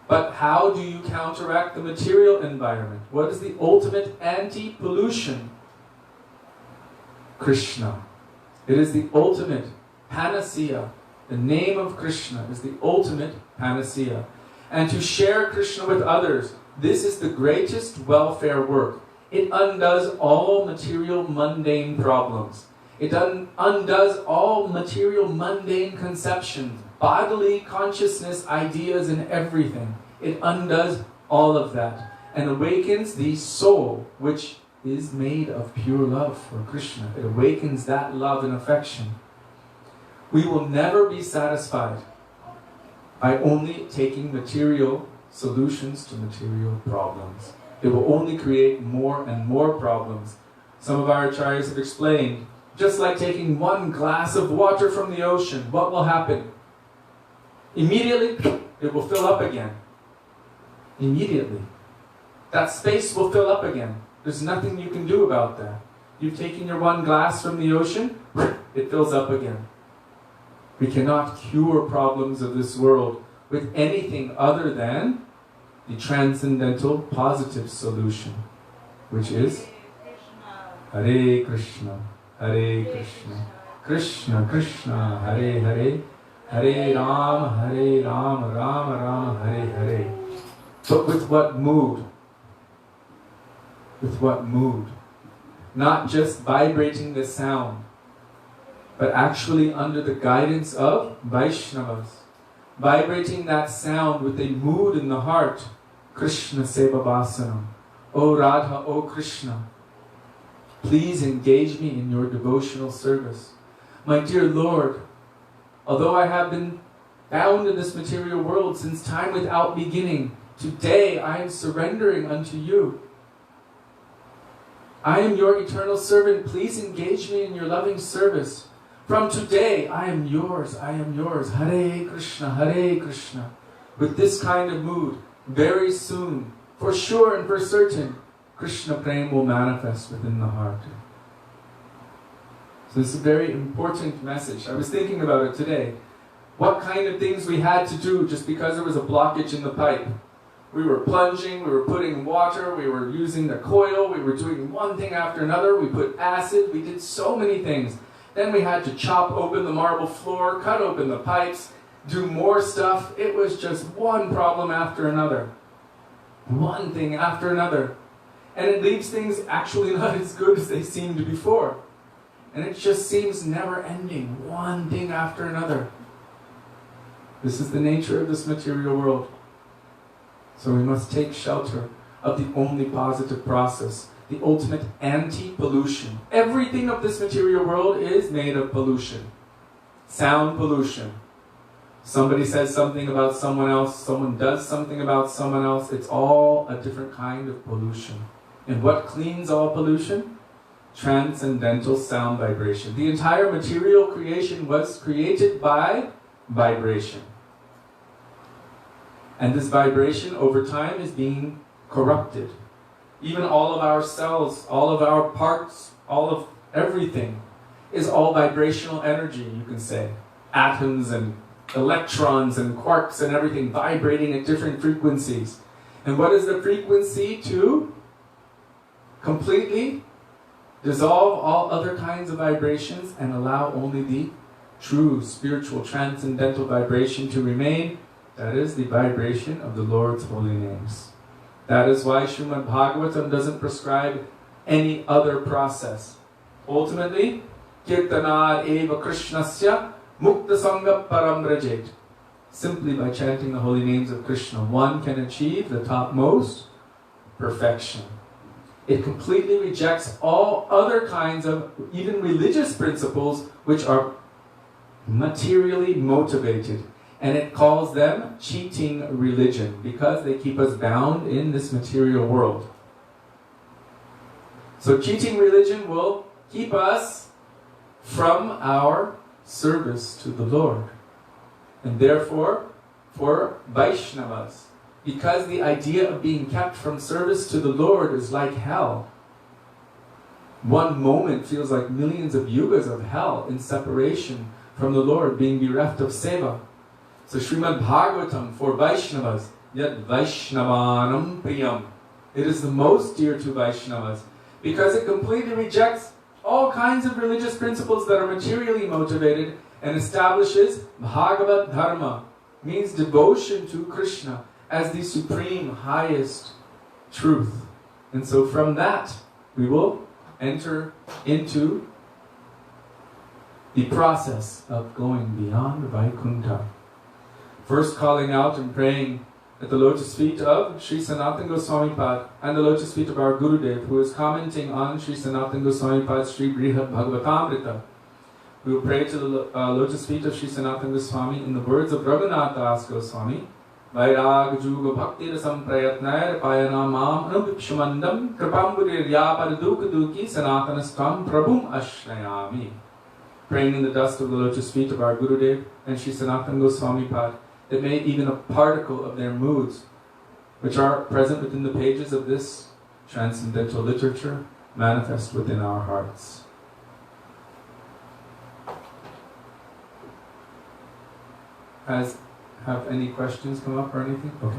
But how do you counteract the material environment? What is the ultimate anti-pollution? Krishna. It is the ultimate panacea. The name of Krishna is the ultimate panacea. And to share Krishna with others, this is the greatest welfare work. It undoes all material mundane problems. It undoes all material mundane conceptions, bodily consciousness, ideas, and everything. It undoes all of that and awakens the soul, which is made of pure love for Krishna. It awakens that love and affection. We will never be satisfied by only taking material solutions to material problems. It will only create more and more problems. Some of our acharyas have explained, just like taking one glass of water from the ocean, what will happen? Immediately, it will fill up again. Immediately. That space will fill up again. There's nothing you can do about that. You've taken your one glass from the ocean, it fills up again. We cannot cure problems of this world with anything other than the transcendental positive solution, which is Hare Krishna, Hare Krishna, Krishna Krishna, Hare Hare, Hare Ram, Ram Ram, Hare Hare. But with what mood? With what mood? Not just vibrating the sound, but actually under the guidance of Vaishnavas. Vibrating that sound with a mood in the heart. Krishna Seva Vasanam. O Radha, O Krishna, please engage me in your devotional service. My dear Lord, although I have been bound in this material world since time without beginning, today I am surrendering unto you. I am your eternal servant. Please engage me in your loving service. From today, I am yours. I am yours. Hare Krishna, Hare Krishna. With this kind of mood, very soon, for sure and for certain, Krishna Prem will manifest within the heart. So this is a very important message. I was thinking about it today. What kind of things we had to do just because there was a blockage in the pipe. We were plunging, we were putting water, we were using the coil, we were doing one thing after another, we put acid, we did so many things. Then we had to chop open the marble floor, cut open the pipes, do more stuff. It was just one problem after another. One thing after another. And it leaves things actually not as good as they seemed before. And it just seems never ending. One thing after another. This is the nature of this material world. So we must take shelter of the only positive process, the ultimate anti-pollution. Everything of this material world is made of pollution. Sound pollution. Somebody says something about someone else, someone does something about someone else, it's all a different kind of pollution. And what cleans all pollution? Transcendental sound vibration. The entire material creation was created by vibration. And this vibration over time is being corrupted. Even all of our cells, all of our parts, all of everything is all vibrational energy, you can say. Atoms and electrons and quarks and everything vibrating at different frequencies. And what is the frequency? To completely dissolve all other kinds of vibrations and allow only the true spiritual transcendental vibration to remain. That is the vibration of the Lord's holy names. That is why Srimad Bhagavatam doesn't prescribe any other process. Ultimately, Kirtanad eva Krishnasya mukta sangha param rajet. Simply by chanting the holy names of Krishna, one can achieve the topmost perfection. It completely rejects all other kinds of, even religious principles, which are materially motivated. And it calls them cheating religion, because they keep us bound in this material world. So cheating religion will keep us from our service to the Lord. And therefore, for Vaishnavas, because the idea of being kept from service to the Lord is like hell. One moment feels like millions of yugas of hell in separation from the Lord, being bereft of seva. So Srimad Bhagavatam for Vaishnavas, yet Vaishnavanam Priyam. It is the most dear to Vaishnavas because it completely rejects all kinds of religious principles that are materially motivated and establishes Bhagavat Dharma, means devotion to Krishna as the supreme, highest truth. And so from that, we will enter into the process of going beyond Vaikuntha. First calling out and praying at the lotus feet of Sri Sanatan Goswamipada and the lotus feet of our Gurudev, who is commenting on Sri Sanatan Goswamipada's Sri Brihad Bhagavatamrita. We will pray to the lotus feet of Sri Sanatan Goswami in the words of Raghunath Das Goswami. Vairag Juga Bhakti Rasam Prayatnair Payana Mam Anubhipshamandam Kripamburir Yapaduk Duki Sanatanastam Prabhum Ashrayami. Praying in the dust of the lotus feet of our Gurudev and Sri Sanatan Goswamipada, that may even a particle of their moods, which are present within the pages of this transcendental literature, manifest within our hearts. Have any questions come up or anything? Okay.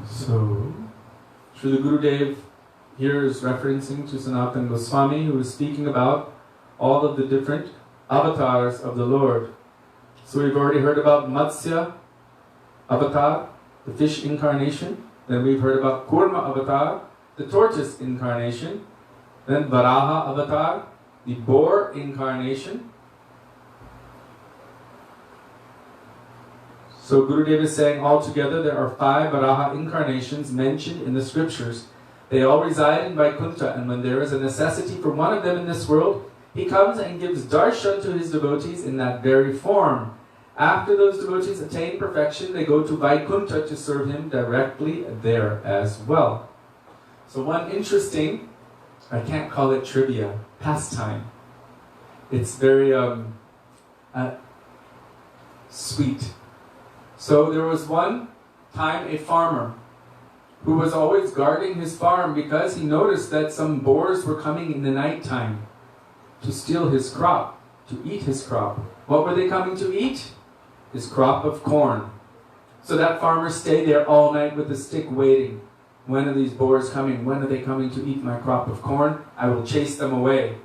So, Srila Gurudev here is referencing to Sanatan Goswami, who is speaking about all of the different avatars of the Lord. So we've already heard about Matsya avatar, the fish incarnation. Then we've heard about Kurma avatar, the tortoise incarnation. Then Varaha avatar, the boar incarnation. So Gurudev is saying altogether there are 5 Varaha incarnations mentioned in the scriptures. They all reside in Vaikuntha, and when there is a necessity for one of them in this world, he comes and gives darshan to his devotees in that very form. After those devotees attain perfection, they go to Vaikuntha to serve him directly there as well. So one interesting, I can't call it trivia, pastime. It's very sweet. So there was one time a farmer who was always guarding his farm because he noticed that some boars were coming in the night time to steal his crop, to eat his crop. What were they coming to eat? His crop of corn. So that farmer stayed there all night with a stick waiting. When are these boars coming? When are they coming to eat my crop of corn? I will chase them away.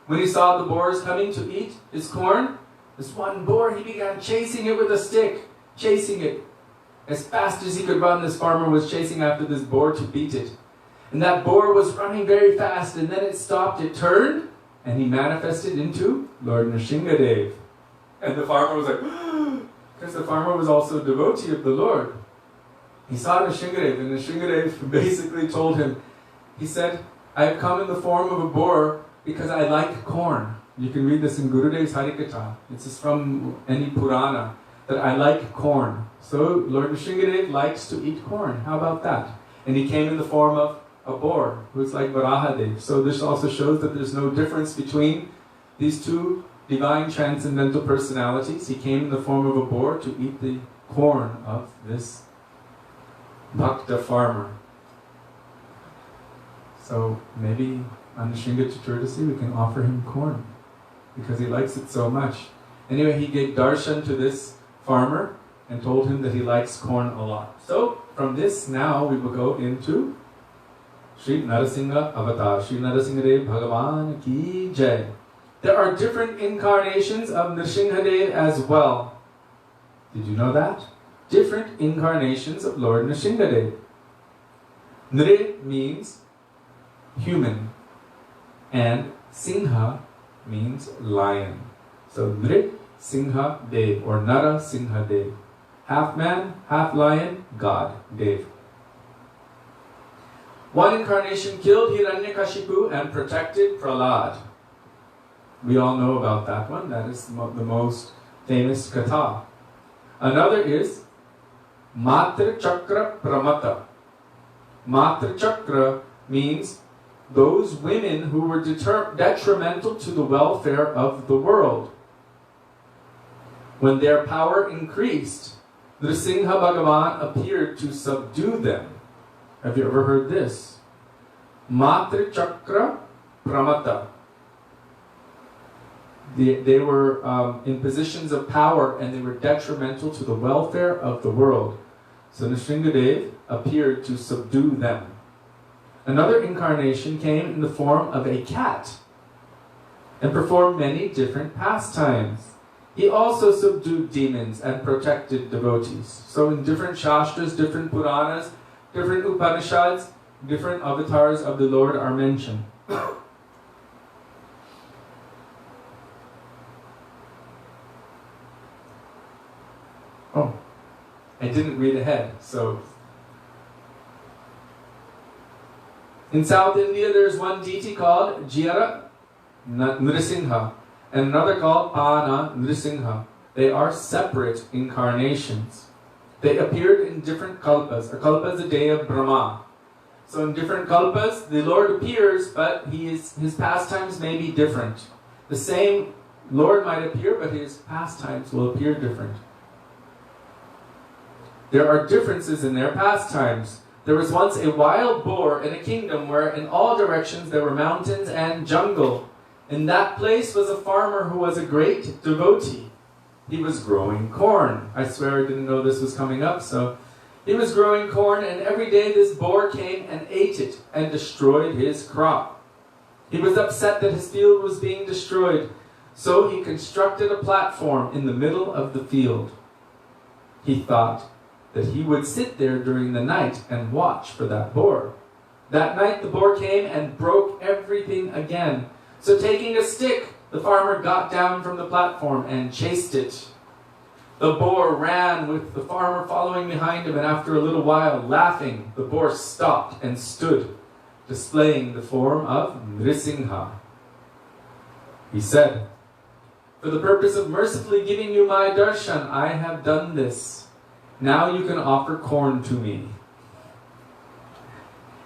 When he saw the boars coming to eat his corn, this one boar, he began chasing it with a stick, chasing it. As fast as he could run, this farmer was chasing after this boar to beat it. And that boar was running very fast, and then it stopped, it turned, and he manifested into Lord Nrsingadev. And the farmer was like, because the farmer was also a devotee of the Lord. He saw Nrsingadev, and Nrsingadev basically told him, he said, I have come in the form of a boar because I like corn. You can read this in Gurudev's Harikatha. It's just from any Purana, that I like corn. So Lord Nrsingadev likes to eat corn. How about that? And he came in the form of a boar, who's like Varahadev. So this also shows that there's no difference between these two divine transcendental personalities. He came in the form of a boar to eat the corn of this Bhakta farmer. So maybe on Nrsinga Chaturdashi we can offer him corn, because he likes it so much. Anyway, he gave darshan to this farmer and told him that he likes corn a lot. So from this now we will go into Sri Narasingha Avatar. Sri Narasimhadev Bhagavan Ki Jai. There are different incarnations of Nrsingadev as well. Did you know that? Different incarnations of Lord Nrsingadev. Nri means human, and Singha means lion. So Nri Singha Dev, or Nara Singha Dev. Half man, half lion, God, Dev. One incarnation killed Hiranyakashipu and protected Prahlad. We all know about that one. That is the most famous katha. Another is Matra Chakra Pramata. Matra Chakra means those women who were detrimental to the welfare of the world. When their power increased, Nrsimha Bhagavan appeared to subdue them. Have you ever heard this? Matra Chakra Pramata. They were in positions of power, and they were detrimental to the welfare of the world. So Nrsingadev appeared to subdue them. Another incarnation came in the form of a cat and performed many different pastimes. He also subdued demons and protected devotees. So in different Shastras, different Puranas, different Upanishads, different avatars of the Lord are mentioned. Oh, I didn't read ahead, so... In South India, there's one deity called Jyara Nrsimha, and another called Pana Nrsimha. They are separate incarnations. They appeared in different kalpas. A kalpa is a day of Brahma. So in different kalpas, the Lord appears, but his pastimes may be different. The same Lord might appear, but his pastimes will appear different. There are differences in their pastimes. There was once a wild boar in a kingdom where in all directions there were mountains and jungle. In that place was a farmer who was a great devotee. He was growing corn. I swear I didn't know this was coming up, so He was growing corn, and every day this boar came and ate it and destroyed his crop. He was upset that his field was being destroyed, so he constructed a platform in the middle of the field. He thought that he would sit there during the night and watch for that boar. That night the boar came and broke everything again. So taking a stick, the farmer got down from the platform and chased it. The boar ran with the farmer following behind him, and after a little while, laughing, the boar stopped and stood, displaying the form of Nrisingha. He said, "For the purpose of mercifully giving you my darshan, I have done this. Now you can offer corn to me.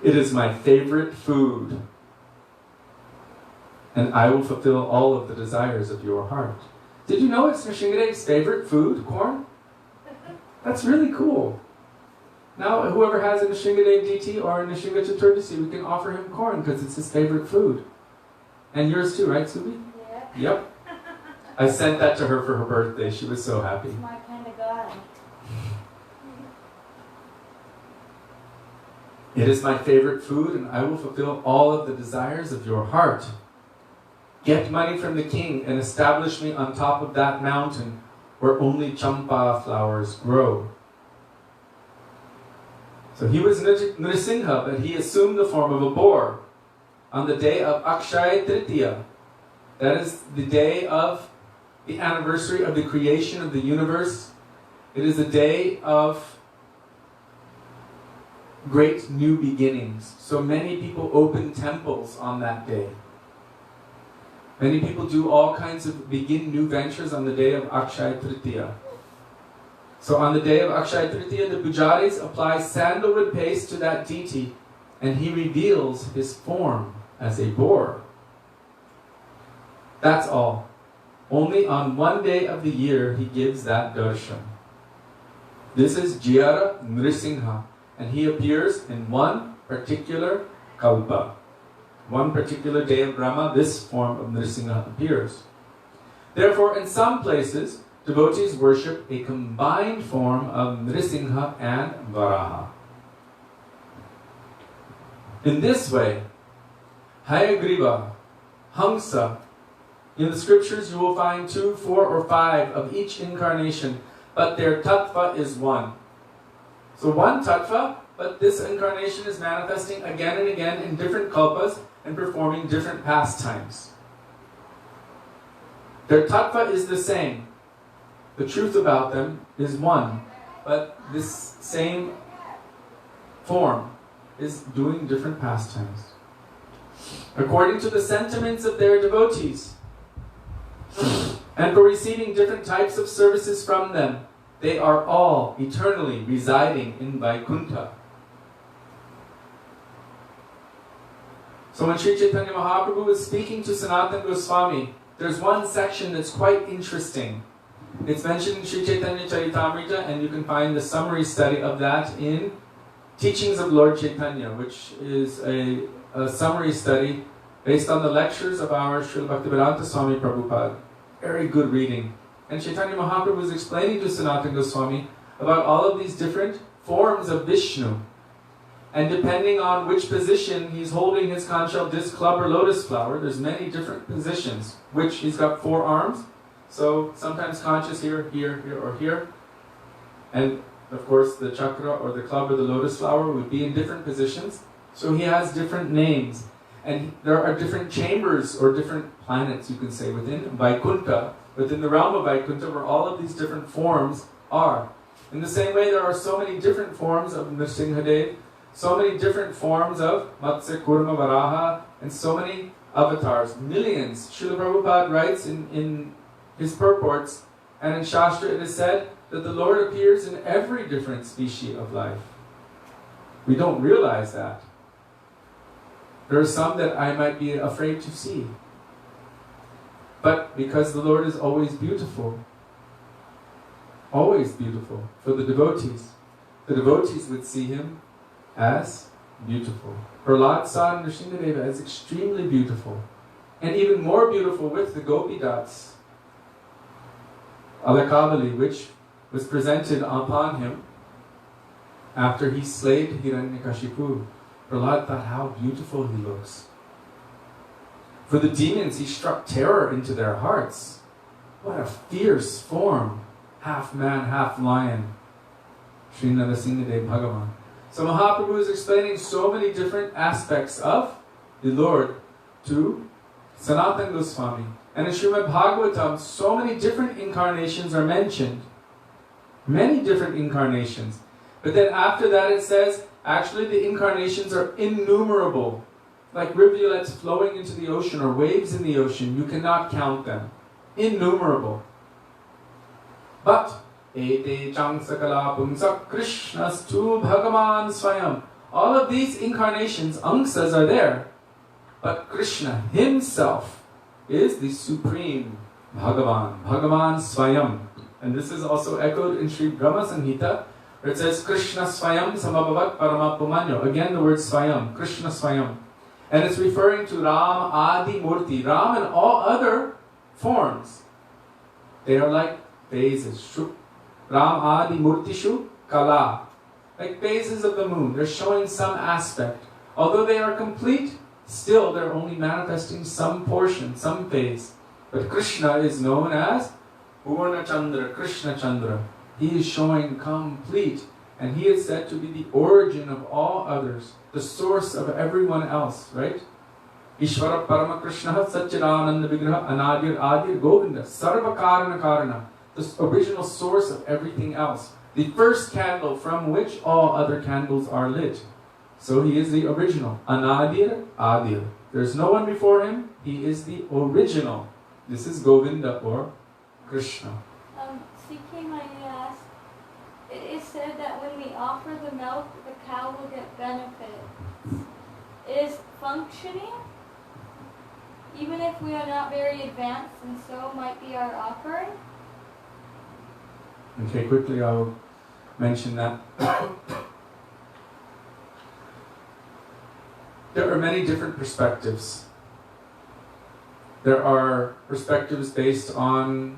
It is my favorite food, and I will fulfill all of the desires of your heart." Did you know it's Nrsingadev's favorite food, corn? That's really cool. Now, whoever has a Nrsingadev DT or a Nrsinga Chaturdasi, we can offer him corn because it's his favorite food. And yours too, right, Subi? Yeah. Yep. I sent that to her for her birthday. She was so happy. It's my kind of guy. It is my favorite food, and I will fulfill all of the desires of your heart. Get money from the king and establish me on top of that mountain where only champa flowers grow. So he was Nrisingha, but he assumed the form of a boar on the day of Akshaya Tritiya. That is the day of the anniversary of the creation of the universe. It is a day of great new beginnings. So many people open temples on that day. Many people do all kinds of begin new ventures on the day of Akshaya Tritiya. So on the day of Akshaya Tritiya, the pujaris apply sandalwood paste to that deity, and he reveals his form as a boar. That's all. Only on one day of the year he gives that darshan. This is Jyara Nrisingha, and he appears in one particular kalpa. One particular day of Brahma, this form of Nrisingha appears. Therefore, in some places, devotees worship a combined form of Nrisingha and Varaha. In this way, Hayagriva, Hamsa, in the scriptures you will find 2, 4, or 5 of each incarnation, but their tattva is one. So one tattva, but this incarnation is manifesting again and again in different kalpas and performing different pastimes. Their tattva is the same. The truth about them is one, but this same form is doing different pastimes. According to the sentiments of their devotees, and for receiving different types of services from them, they are all eternally residing in Vaikuntha. So when Sri Chaitanya Mahaprabhu was speaking to Sanatan Goswami, there's one section that's quite interesting. It's mentioned in Sri Chaitanya Charitamrita, and you can find the summary study of that in Teachings of Lord Chaitanya, which is a summary study based on the lectures of our Srila Bhaktivedanta Swami Prabhupada. Very good reading. And Chaitanya Mahaprabhu was explaining to Sanatan Goswami about all of these different forms of Vishnu. And depending on which position he's holding his conch shell, disc, club, or lotus flower, there's many different positions, which he's got 4 arms. So sometimes conch is here, here, here, or here. And of course the chakra or the club or the lotus flower would be in different positions. So he has different names. And there are different chambers or different planets, you can say, within Vaikuntha, within the realm of Vaikuntha, where all of these different forms are. In the same way, there are so many different forms of Nrsingadev, so many different forms of Matsya, Kurma, Varaha, and so many avatars, millions. Srila Prabhupada writes in his purports, and in Shastra it is said that the Lord appears in every different species of life. We don't realize that. There are some that I might be afraid to see. But because the Lord is always beautiful for the devotees would see him as beautiful. Prahlad saw Nrsingadeva as extremely beautiful, and even more beautiful with the Gopi Dats, Alakavali, which was presented upon him After he slayed Hiranyakashipu, Prahlad thought how beautiful he looks. For the demons, he struck terror into their hearts. What a fierce form, half man, half lion. Sri Narasimhadev Bhagavan. So Mahaprabhu is explaining so many different aspects of the Lord to Sanatan Goswami. And in Srimad Bhagavatam, so many different incarnations are mentioned. Many different incarnations. But then after that it says, actually the incarnations are innumerable. Like rivulets flowing into the ocean or waves in the ocean. You cannot count them. Innumerable. But, Ete Chang Sakala Pumsak Krishnastu Bhagavan Swayam. All of these incarnations, angsas, are there. But Krishna himself is the supreme Bhagavan. Bhagavan Swayam. And this is also echoed in Sri Brahma Samhita, where it says Krishna Swayam Samabhavat Paramapumanyo. Again the word Swayam, Krishna Swayam. And it's referring to Ram Adi Murti. Ram and all other forms. They are like phases. Ram Adi Murtishu Kala. Like phases of the moon. They're showing some aspect. Although they are complete, still they're only manifesting some portion, some phase. But Krishna is known as Purna Chandra, Krishna Chandra. He is showing complete. And he is said to be the origin of all others, the source of everyone else, right? Ishvara Parama Krishna Satchidananda Vigraha Anadir Adir Govinda Sarva Karana Karana, the original source of everything else. The first candle from which all other candles are lit. So he is the original. Anadir Adir. There's no one before him. He is the original. This is Govinda or Krishna. CK might ask, it is said that when we offer the milk, the cow will get benefits. Is functioning, even if we are not very advanced, and so might be our offering? Okay, quickly I'll mention that. There are many different perspectives. There are perspectives based on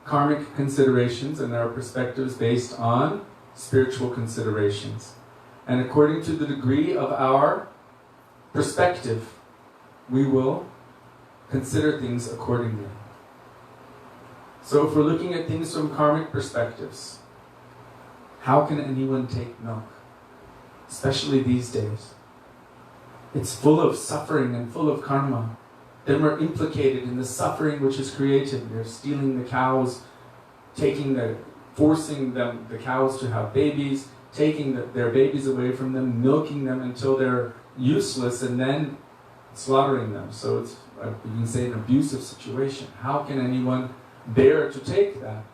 karmic considerations, and there are perspectives based on spiritual considerations. And according to the degree of our perspective, we will consider things accordingly. So if we're looking at things from karmic perspectives, how can anyone take milk? Especially these days. It's full of suffering and full of karma. Then we're implicated in the suffering which is created. They're stealing the cows, forcing the cows to have babies, taking their babies away from them, milking them until they're useless, and then slaughtering them. So it's, you can say, an abusive situation. How can anyone bear to take that?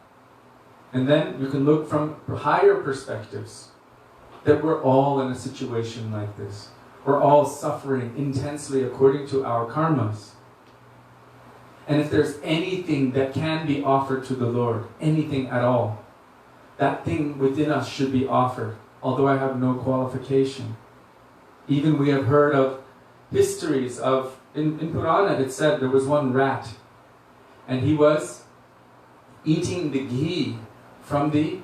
And then you can look from higher perspectives, that we're all in a situation like this. We're all suffering intensely according to our karmas. And if there's anything that can be offered to the Lord, anything at all, that thing within us should be offered, although I have no qualification. Even we have heard of histories of, in Purana it said there was one rat, and he was eating the ghee from the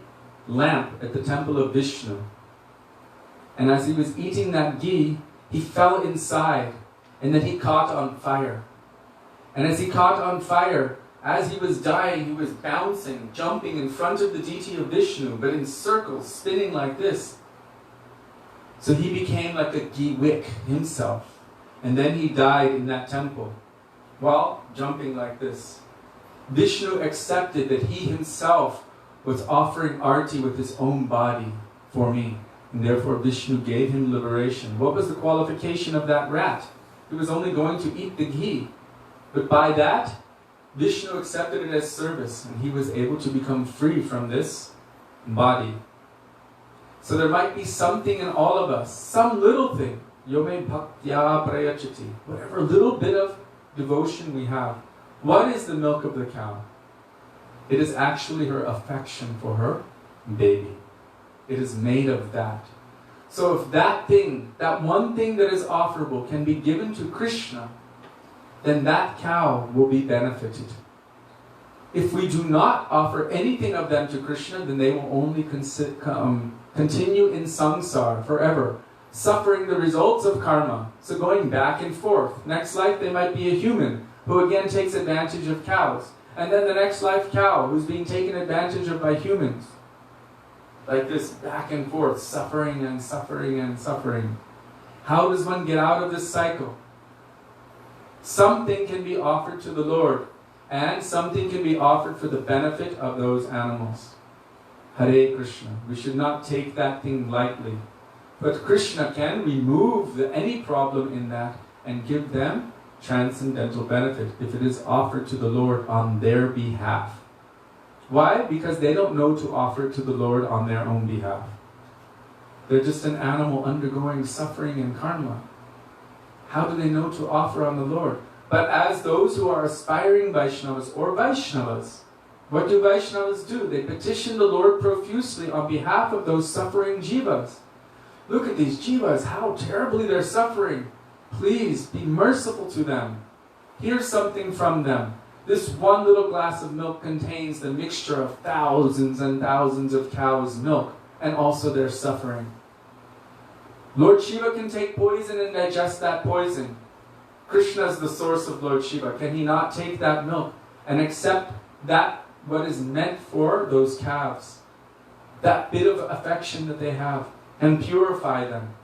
lamp at the temple of Vishnu. And as he was eating that ghee, he fell inside, and then he caught on fire. And as he caught on fire, as he was dying, he was bouncing, jumping in front of the deity of Vishnu, but in circles, spinning like this. So he became like a ghee wick himself. And then he died in that temple, while jumping like this. Vishnu accepted that he himself was offering arti with his own body for me. And therefore Vishnu gave him liberation. What was the qualification of that rat? He was only going to eat the ghee. But by that, Vishnu accepted it as service, and he was able to become free from this body. So there might be something in all of us, some little thing, yome bhaktya prayachati, whatever little bit of devotion we have. What is the milk of the cow? It is actually her affection for her baby. It is made of that. So if that thing, that one thing that is offerable, can be given to Krishna, then that cow will be benefited. If we do not offer anything of them to Krishna, then they will only continue in samsara forever, suffering the results of karma. So going back and forth. Next life they might be a human who again takes advantage of cows. And then the next life cow who's being taken advantage of by humans. Like this back and forth, suffering and suffering and suffering. How does one get out of this cycle? Something can be offered to the Lord, and something can be offered for the benefit of those animals. Hare Krishna. We should not take that thing lightly. But Krishna can remove any problem in that and give them transcendental benefit if it is offered to the Lord on their behalf. Why? Because they don't know to offer it to the Lord on their own behalf. They're just an animal undergoing suffering and karma. How do they know to offer on the Lord? But as those who are aspiring Vaishnavas or Vaishnavas, what do Vaishnavas do? They petition the Lord profusely on behalf of those suffering jivas. Look at these jivas, how terribly they're suffering. Please be merciful to them. Hear something from them. This one little glass of milk contains the mixture of thousands and thousands of cows' milk, and also their suffering. Lord Shiva can take poison and digest that poison. Krishna is the source of Lord Shiva. Can he not take that milk and accept that what is meant for those calves? That bit of affection that they have, and purify them.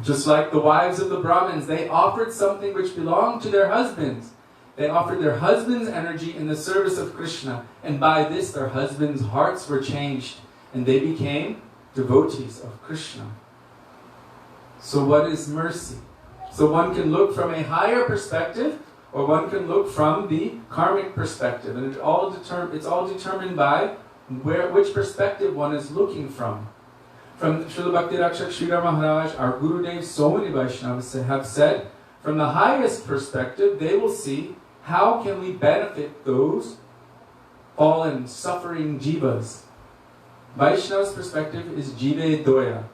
Just like the wives of the Brahmins, they offered something which belonged to their husbands. They offered their husband's energy in the service of Krishna, and by this their husbands' hearts were changed, and they became devotees of Krishna. So what is mercy? So one can look from a higher perspective, or one can look from the karmic perspective, and it's all determined by which perspective one is looking from. From Srila Bhakti Rakshak Srila Maharaj, our Gurudev, so many Vaishnavas have said, from the highest perspective, they will see how can we benefit those fallen, suffering jivas. Vaishnava's perspective is jive doya.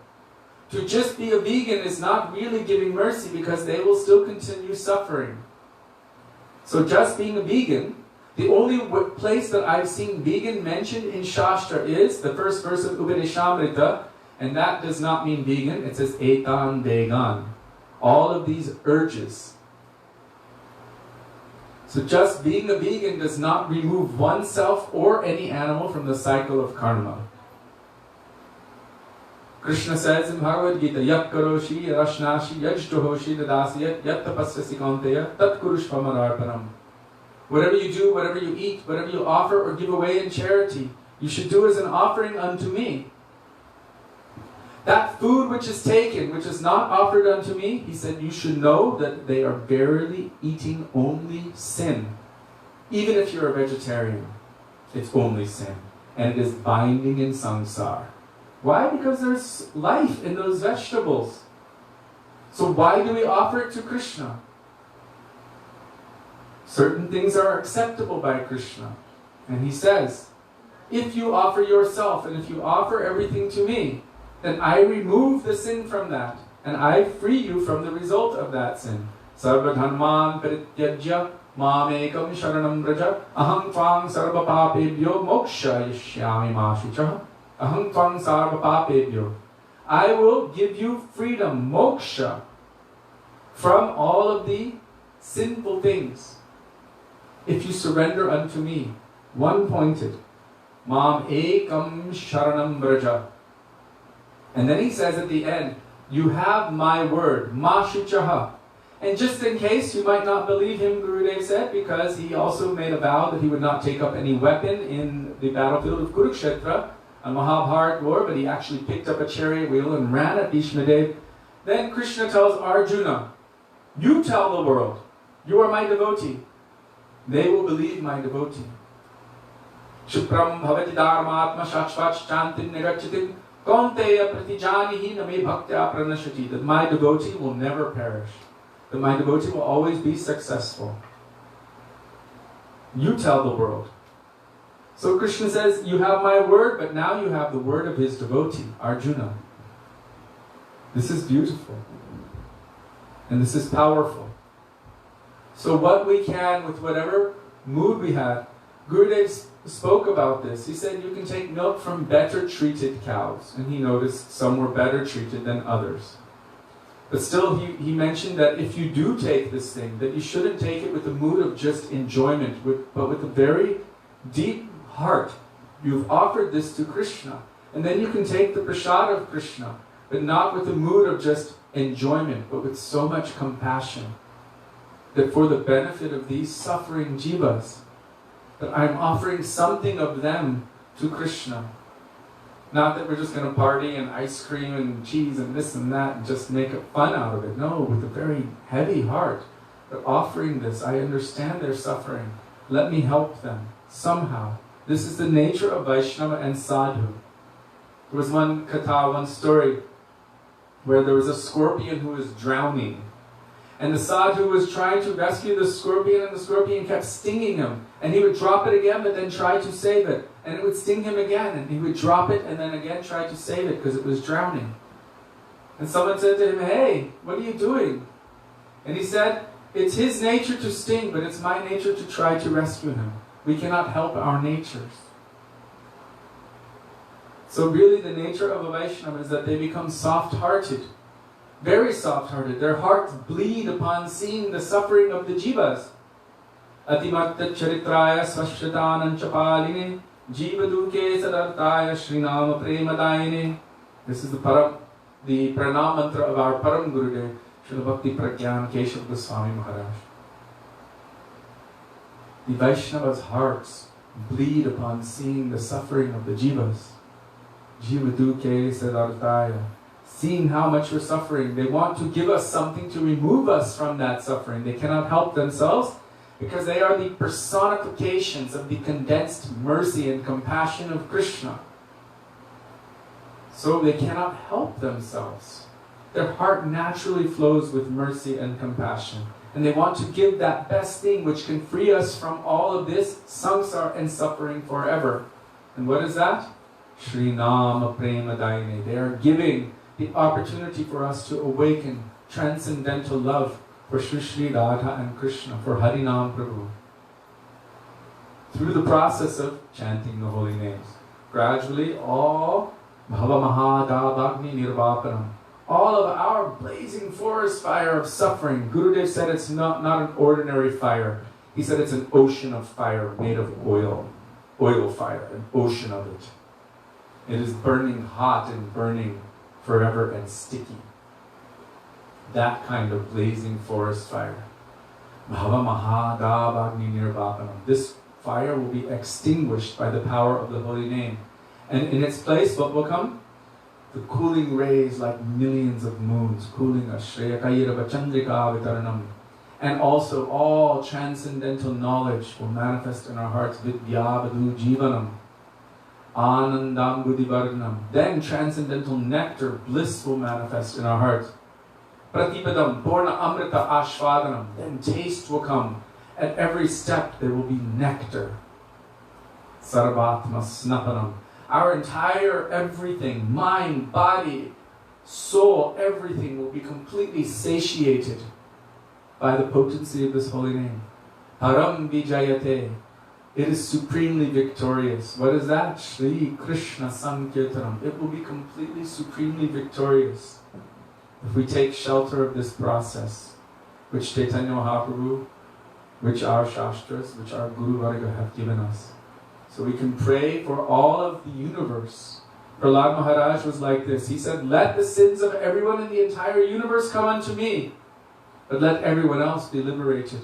To just be a vegan is not really giving mercy because they will still continue suffering. So just being a vegan, the only place that I've seen vegan mentioned in Shastra is the first verse of Upadeshamrita, and that does not mean vegan, it says etan vegan. All of these urges. So just being a vegan does not remove oneself or any animal from the cycle of karma. Krishna says in Bhagavad Gita, Yat karoshi, rashnashi, yajtohoshi, dadasi, yat tapasyasi kaunteya, tat kurushvamararpanam. Whatever you do, whatever you eat, whatever you offer or give away in charity, you should do as an offering unto me. That food which is taken, which is not offered unto me, he said, you should know that they are verily eating only sin. Even if you're a vegetarian, it's only sin. And it is binding in samsara. Why? Because there's life in those vegetables. So why do we offer it to Krishna? Certain things are acceptable by Krishna. And he says, if you offer yourself and if you offer everything to me, then I remove the sin from that, and I free you from the result of that sin. Sarva dharman parityajya mamekam sharanam vraja aham tvang sarva papebhyo moksha yishyami ma shuchah aham tvang sarva papebhyo. I will give you freedom, moksha, from all of the sinful things if you surrender unto me, one-pointed. Mam ekam sharanam vraja. And then he says at the end, you have my word, ma shuchaha. And just in case you might not believe him, Gurudev said, because he also made a vow that he would not take up any weapon in the battlefield of Kurukshetra, a Mahabharata war, but he actually picked up a chariot wheel and ran at Bhishmadev. Then Krishna tells Arjuna, you tell the world, you are my devotee. They will believe my devotee. Shupram bhavati dharmatma shachvach chantin negachitim Kaunteya pratijanihi name bhaktya pranashati. That my devotee will never perish. That my devotee will always be successful. You tell the world. So Krishna says, you have my word, but now you have the word of his devotee, Arjuna. This is beautiful. And this is powerful. So what we can, with whatever mood we have, Gurudev spoke about this. He said you can take milk from better treated cows, and he noticed some were better treated than others. But still, he mentioned that if you do take this thing, that you shouldn't take it with the mood of just enjoyment, but with a very deep heart. You've offered this to Krishna. And then you can take the prasad of Krishna, but not with the mood of just enjoyment, but with so much compassion, that for the benefit of these suffering jivas, that I'm offering something of them to Krishna. Not that we're just going to party and ice cream and cheese and this and that and just make fun out of it. No, with a very heavy heart. But offering this, I understand their suffering. Let me help them somehow. This is the nature of Vaishnava and Sadhu. There was one katha, one story, where there was a scorpion who was drowning. And the sadhu was trying to rescue the scorpion, and the scorpion kept stinging him. And he would drop it again, but then try to save it. And it would sting him again, and he would drop it, and then again try to save it, because it was drowning. And someone said to him, "Hey, what are you doing?" And he said, "It's his nature to sting, but it's my nature to try to rescue him. We cannot help our natures." So really the nature of a Vaishnava is that they become soft-hearted. Very soft-hearted. Their hearts bleed upon seeing the suffering of the jivas. Atimatta charitraya svashyatanam chapaline jivaduke sadartaya Srinama premadayine. This is the pranam mantra of our Param Gurudev, Srila Bhakti Pragyan Keshav Goswami Maharaj. The Vaishnava's hearts bleed upon seeing the suffering of the jivas. Jivaduke sadartaya. Seeing how much we're suffering. They want to give us something to remove us from that suffering. They cannot help themselves because they are the personifications of the condensed mercy and compassion of Krishna. So they cannot help themselves. Their heart naturally flows with mercy and compassion. And they want to give that best thing which can free us from all of this samsara and suffering forever. And what is that? Srinama premadayine. They are giving the opportunity for us to awaken transcendental love for Sri Radha and Krishna, for Harinam Prabhu. Through the process of chanting the holy names. Gradually, all Bhavamahadabhagni Nirvapanam, all of our blazing forest fire of suffering. Gurudev said it's not an ordinary fire. He said it's an ocean of fire made of oil. Oil fire, an ocean of it. It is burning hot and burning forever and sticky. That kind of blazing forest fire. Bhavamahadabhagni Nirvapanam. This fire will be extinguished by the power of the holy name. And in its place, what will come? The cooling rays like millions of moons, cooling us. Shreyakayirava Chandrika Vitaranam. And also all transcendental knowledge will manifest in our hearts. Vidyavadu Jivanam. Anandam Buddhivarnam. Then transcendental nectar, bliss will manifest in our hearts. Pratipadam, Purna Amrita Ashvadanam. Then taste will come. At every step there will be nectar. Sarvatma Snapanam. Our entire everything, mind, body, soul, everything will be completely satiated by the potency of this holy name. Param Vijayate. It is supremely victorious. What is that? Shri Krishna Sankirtanam. It will be completely, supremely victorious if we take shelter of this process, which Chaitanya Mahaprabhu, which our Shastras, which our Guru Varga have given us. So we can pray for all of the universe. Prahlad Maharaj was like this. He said, "Let the sins of everyone in the entire universe come unto me, but let everyone else be liberated."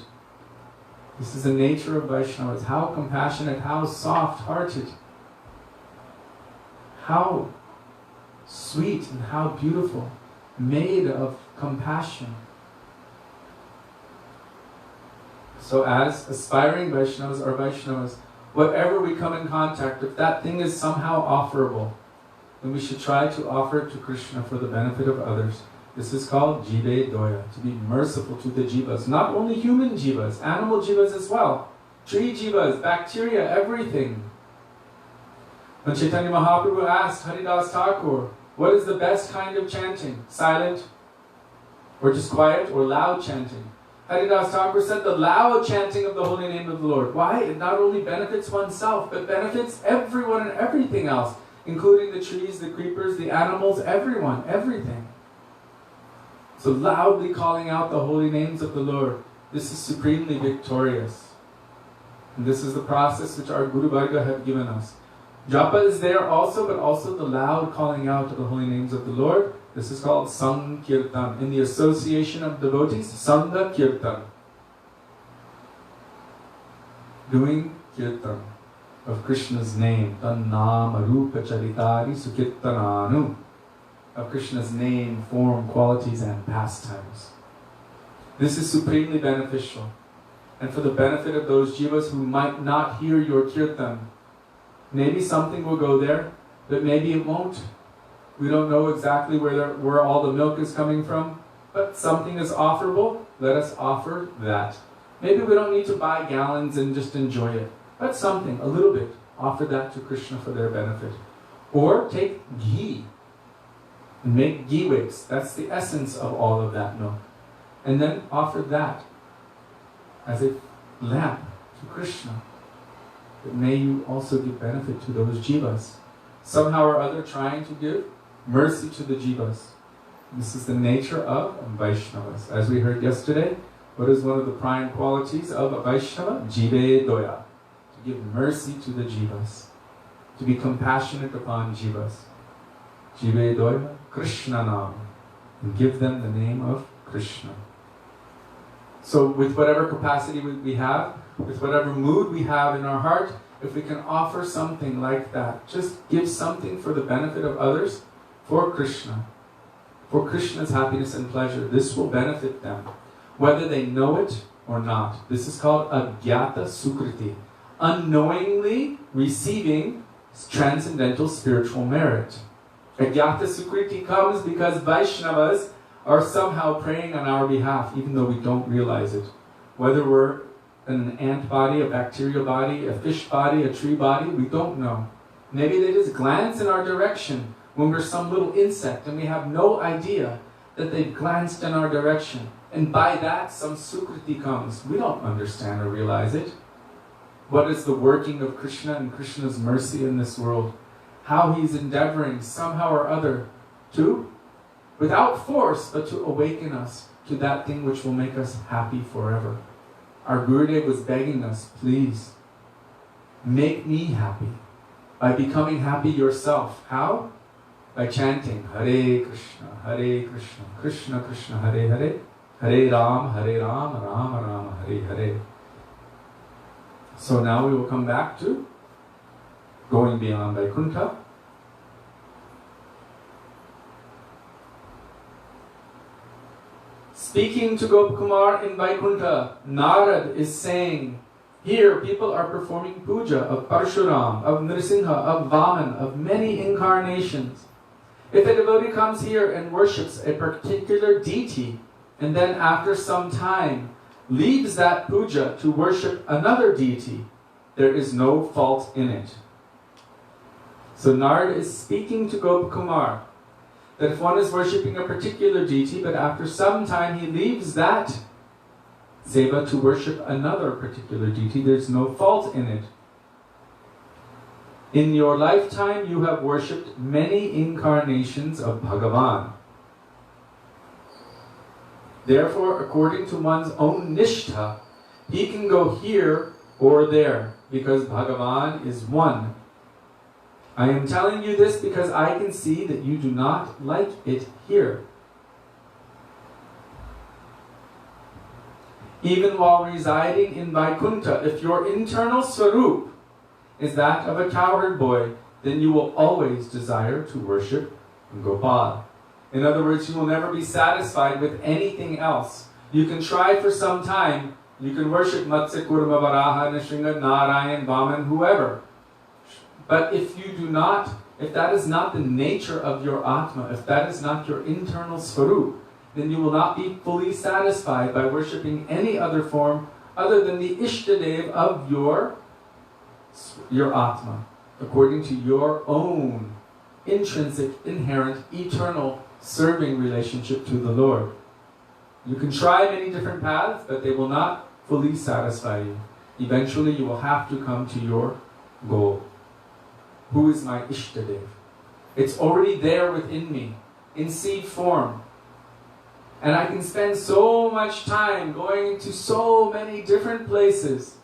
This is the nature of Vaishnavas. How compassionate, how soft-hearted, how sweet and how beautiful, made of compassion. So as aspiring Vaishnavas or Vaishnavas, whatever we come in contact, if that thing is somehow offerable, then we should try to offer it to Krishna for the benefit of others. This is called Jive Doya, to be merciful to the jivas. Not only human jivas, animal jivas as well. Tree jivas, bacteria, everything. When Chaitanya Mahaprabhu asked Haridas Thakur, what is the best kind of chanting? Silent, or just quiet, or loud chanting? Haridas Thakur said the loud chanting of the holy name of the Lord. Why? It not only benefits oneself, but benefits everyone and everything else, including the trees, the creepers, the animals, everyone, everything. So loudly calling out the holy names of the Lord, this is supremely victorious. And this is the process which our Guru Varga have given us. Japa is there also, but also the loud calling out of the holy names of the Lord. This is called Sankirtan. In the association of devotees, Sangha Kirtan. Doing Kirtan of Krishna's name. Tannama Rupa Charitari Sukirtananu. Of Krishna's name, form, qualities and pastimes. This is supremely beneficial. And for the benefit of those jivas who might not hear your kirtan, maybe something will go there, but maybe it won't. We don't know exactly where all the milk is coming from, but something is offerable. Let us offer that. Maybe we don't need to buy gallons and just enjoy it, but something, a little bit. Offer that to Krishna for their benefit. Or take ghee and make ghee wicks. That's the essence of all of that milk. And then offer that as a lamp to Krishna. But may you also give benefit to those jivas. Somehow or other trying to give mercy to the jivas. This is the nature of Vaishnavas. As we heard yesterday, what is one of the prime qualities of a Vaishnava? Jive doya. To give mercy to the jivas. To be compassionate upon jivas. Jive doya Krishna nam. And give them the name of Krishna. So with whatever capacity we have, with whatever mood we have in our heart, if we can offer something like that, just give something for the benefit of others, for Krishna, for Krishna's happiness and pleasure, this will benefit them, whether they know it or not. This is called agyata sukriti, unknowingly receiving transcendental spiritual merit. Agyata sukriti comes because Vaishnavas are somehow praying on our behalf, even though we don't realize it. Whether we're an ant body, a bacterial body, a fish body, a tree body, we don't know. Maybe they just glance in our direction when we're some little insect and we have no idea that they've glanced in our direction. And by that, some sukriti comes. We don't understand or realize it. What is the working of Krishna and Krishna's mercy in this world? How he's endeavoring somehow or other to, without force, but to awaken us to that thing which will make us happy forever. Our Gurudev was begging us, please, make me happy by becoming happy yourself. How? By chanting Hare Krishna, Krishna Krishna, Hare Hare, Hare Ram, Ram Ram, Hare Hare. So now we will come back to going beyond Vaikuntha. Speaking to Gopakumar in Vaikuntha, Narad is saying, here people are performing puja of Parshuram, of Nrsimha, of Vaman, of many incarnations. If a devotee comes here and worships a particular deity, and then after some time leaves that puja to worship another deity, there is no fault in it. So Narad is speaking to Gopakumar, that if one is worshipping a particular deity, but after some time he leaves that seva to worship another particular deity, there's no fault in it. In your lifetime, you have worshipped many incarnations of Bhagavan. Therefore, according to one's own nishtha, he can go here or there, because Bhagavan is one. I am telling you this because I can see that you do not like it here. Even while residing in Vaikuntha, if your internal swarup is that of a cowherd boy, then you will always desire to worship Gopal. In other words, you will never be satisfied with anything else. You can try for some time. You can worship Matsya, Kurma, Varaha, Nrsimha, Narayan, Vaman, whoever. But if you do not, if that is not the nature of your Atma, if that is not your internal Swarup, then you will not be fully satisfied by worshipping any other form other than the Ishtadev of your Atma, according to your own intrinsic, inherent, eternal serving relationship to the Lord. You can try many different paths, but they will not fully satisfy you. Eventually you will have to come to your goal. Who is my Ishtadev? It's already there within me, in seed form. And I can spend so much time going into so many different places.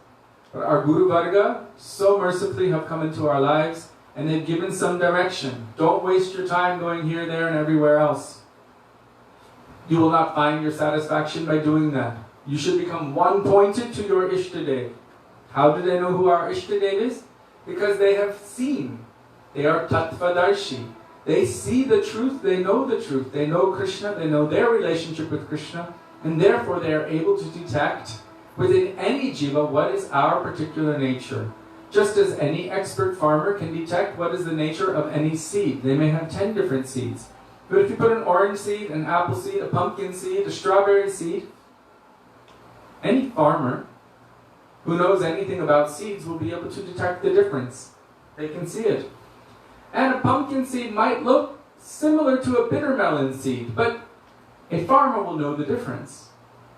But our Guru Varga so mercifully have come into our lives and they've given some direction. Don't waste your time going here, there, and everywhere else. You will not find your satisfaction by doing that. You should become one-pointed to your Ishtadev. How do they know who our Ishtadev is? Because they have seen. They are Tattvadarshi. They see the truth, they know the truth. They know Krishna, they know their relationship with Krishna, and therefore they are able to detect within any jiva what is our particular nature. Just as any expert farmer can detect what is the nature of any seed. They may have 10 different seeds. But if you put an orange seed, an apple seed, a pumpkin seed, a strawberry seed, any farmer who knows anything about seeds will be able to detect the difference. They can see it. And a pumpkin seed might look similar to a bitter melon seed, but a farmer will know the difference.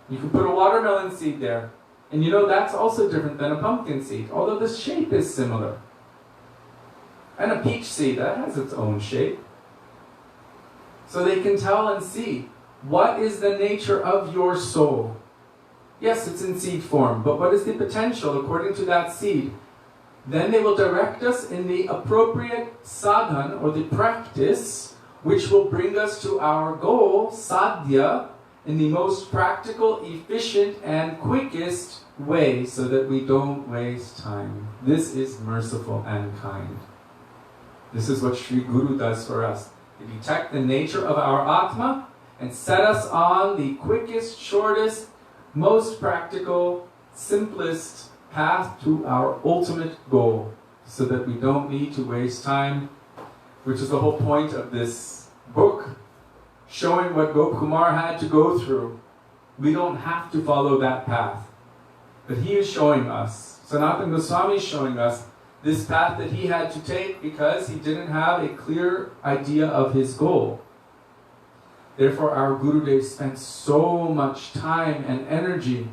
You can put a watermelon seed there, and you know that's also different than a pumpkin seed, although the shape is similar. And a peach seed, that has its own shape. So they can tell and see what is the nature of your soul. Yes, it's in seed form, but what is the potential according to that seed? Then they will direct us in the appropriate sadhan, or the practice, which will bring us to our goal, sadhya, in the most practical, efficient, and quickest way, so that we don't waste time. This is merciful and kind. This is what Sri Guru does for us. To detect the nature of our Atma, and set us on the quickest, shortest, most practical, simplest path to our ultimate goal, so that we don't need to waste time, which is the whole point of this book, showing what Gopkumar had to go through. We don't have to follow that path, but he is showing us, Sanatan Goswami is showing us this path that he had to take because he didn't have a clear idea of his goal. Therefore our Gurudev spent so much time and energy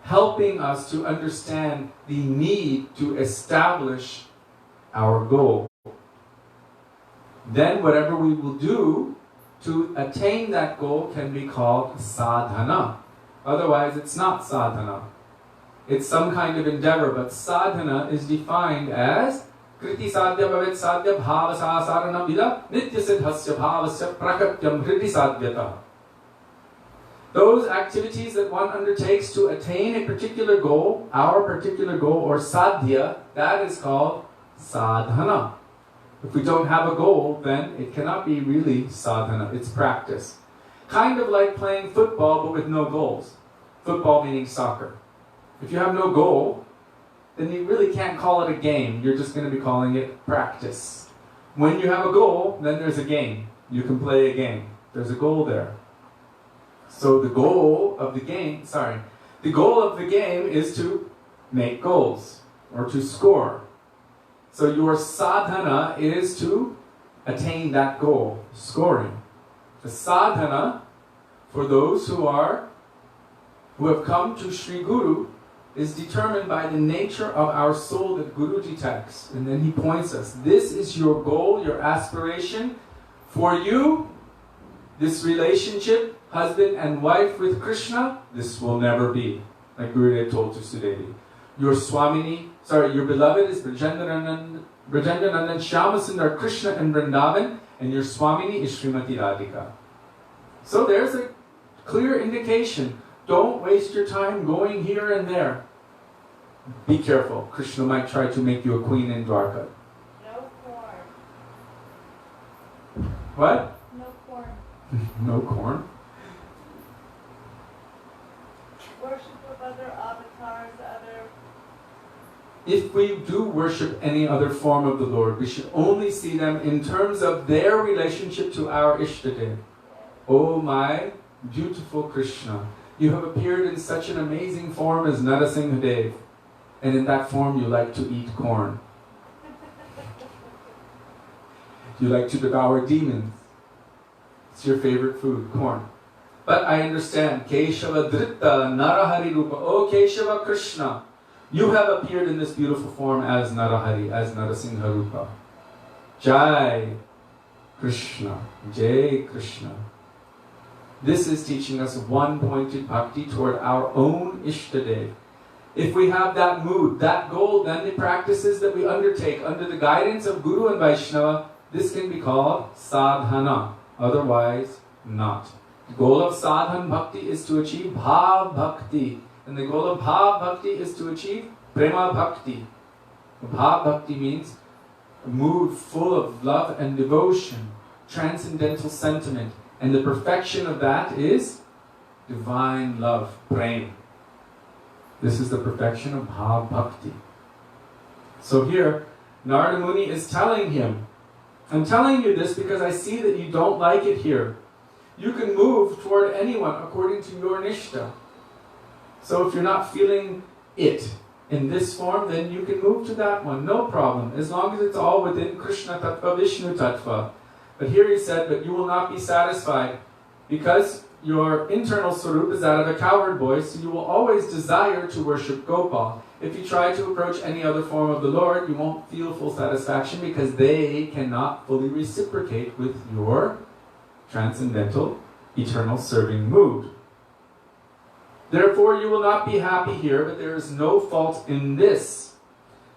helping us to understand the need to establish our goal. Then whatever we will do to attain that goal can be called sadhana. Otherwise it's not sadhana. It's some kind of endeavor, but sadhana is defined as kriti sadhya bhavet sadhya bhava sasarana vida nitya siddhasya bhavasya prakatyam kriti sadhyata. Those activities that one undertakes to attain a particular goal, our particular goal, or sadhya, that is called sadhana. If we don't have a goal, then it cannot be really sadhana, it's practice. Kind of like playing football but with no goals. Football meaning soccer. If you have no goal, then you really can't call it a game. You're just going to be calling it practice. When you have a goal, then there's a game. You can play a game. There's a goal there. So the goal of the game, the goal of the game is to make goals or to score. So your sadhana is to attain that goal, scoring. The sadhana, for those who have come to Sri Guru, is determined by the nature of our soul that Guru detects. And then he points us, this is your goal, your aspiration. For you, this relationship, husband and wife with Krishna, this will never be. Like Gurudev told to Sudevi. Your beloved is Brajendanandan Shyamasundar Krishna and Vrindavan, and your Swamini is Srimati Radhika. So there's a clear indication. Don't waste your time going here and there. Be careful. Krishna might try to make you a queen in Dwarka. No corn. What? No corn. No corn? Worship of other avatars, If we do worship any other form of the Lord, we should only see them in terms of their relationship to our Ishtadev. Oh my beautiful Krishna, you have appeared in such an amazing form as Narasimhadev, and in that form you like to eat corn. You like to devour demons. It's your favorite food, corn. But I understand, Keshava Dritta Narahari Rupa. Oh Keshava Krishna, you have appeared in this beautiful form as Narahari, as Narasingha Rupa. Jai Krishna, Jai Krishna. This is teaching us one-pointed bhakti toward our own Ishtadev. If we have that mood, that goal, then the practices that we undertake under the guidance of Guru and Vaishnava, this can be called sadhana, otherwise not. The goal of sadhana bhakti is to achieve bhav bhakti, and the goal of bhav bhakti is to achieve prema bhakti. Bhav bhakti means a mood full of love and devotion, transcendental sentiment, and the perfection of that is divine love, prema. This is the perfection of bhav bhakti. So here, Narada Muni is telling him, I'm telling you this because I see that you don't like it here. You can move toward anyone according to your nishta. So if you're not feeling it in this form, then you can move to that one, no problem, as long as it's all within Krishna Tattva, Vishnu Tattva. But here he said, but you will not be satisfied because your internal swarup is that of a cowherd boy, so you will always desire to worship Gopal. If you try to approach any other form of the Lord, you won't feel full satisfaction because they cannot fully reciprocate with your transcendental, eternal serving mood. Therefore, you will not be happy here, but there is no fault in this.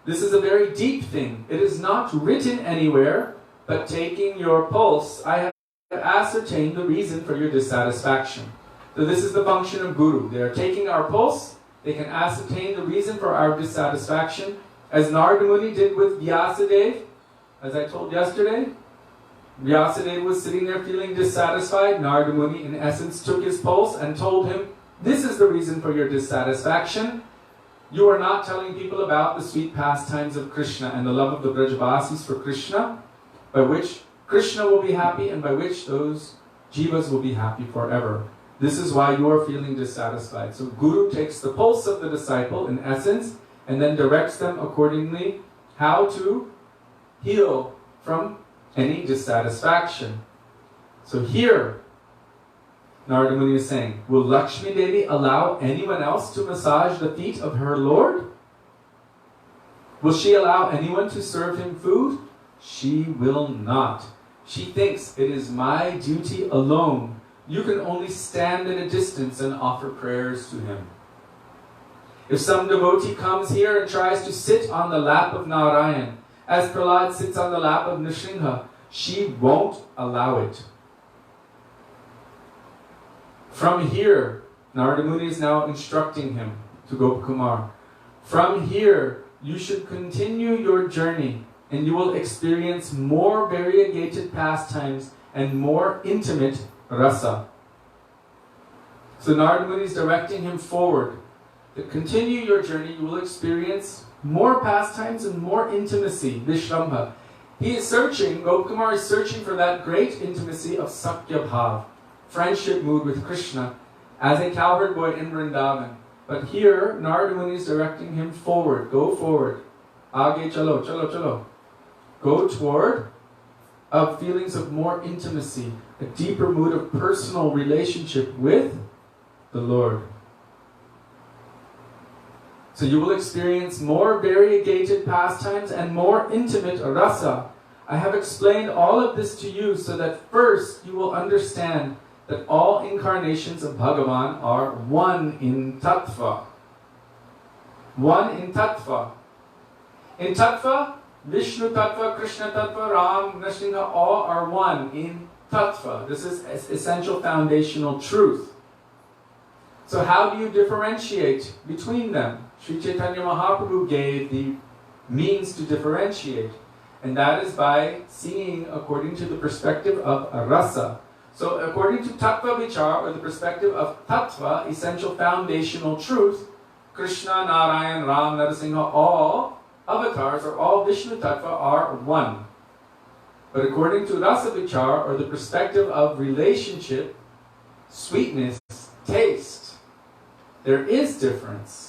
This is a very deep thing. It is not written anywhere, but taking your pulse, I have ascertained the reason for your dissatisfaction. So this is the function of Guru. They are taking our pulse, they can ascertain the reason for our dissatisfaction, as Narada Muni did with Vyasadeva. As I told yesterday, Vyasadeva was sitting there feeling dissatisfied. Narada Muni in essence took his pulse and told him, this is the reason for your dissatisfaction. You are not telling people about the sweet pastimes of Krishna and the love of the Brajavasis for Krishna, by which Krishna will be happy and by which those jivas will be happy forever. This is why you are feeling dissatisfied. So Guru takes the pulse of the disciple in essence and then directs them accordingly how to heal from any dissatisfaction. So here, Narada Muni is saying, will Lakshmi Devi allow anyone else to massage the feet of her Lord? Will she allow anyone to serve him food? She will not. She thinks it is my duty alone. You can only stand at a distance and offer prayers to him. If some devotee comes here and tries to sit on the lap of Narayan, as Prahlad sits on the lap of Nrsimha, she won't allow it. From here, Narada Muni is now instructing him to Gopakumar. From here, you should continue your journey and you will experience more variegated pastimes and more intimate rasa. So Narada Muni is directing him forward. To continue your journey, you will experience more pastimes and more intimacy, Vishrambha. He is searching, Gopakumar is searching for that great intimacy of Sakya Bhav, friendship mood with Krishna, as a cowherd boy in Vrindavan. But here, Narada Muni is directing him forward. Go forward. Aage chalo, chalo, chalo. Go toward feelings of more intimacy, a deeper mood of personal relationship with the Lord. So you will experience more variegated pastimes and more intimate rasa. I have explained all of this to you so that first you will understand that all incarnations of Bhagavan are one in tattva. One in tattva. In tattva, Vishnu tattva, Krishna tattva, Ram, Nrsimha, all are one in tattva. This is essential foundational truth. So how do you differentiate between them? Sri Chaitanya Mahaprabhu gave the means to differentiate, and that is by seeing according to the perspective of rasa. So according to tattva vichar, or the perspective of tattva, essential foundational truth, Krishna, Narayan, Ram, Narasimha, all avatars, or all Vishnu tattva are one. But according to rasa vichar, or the perspective of relationship, sweetness, taste, there is difference.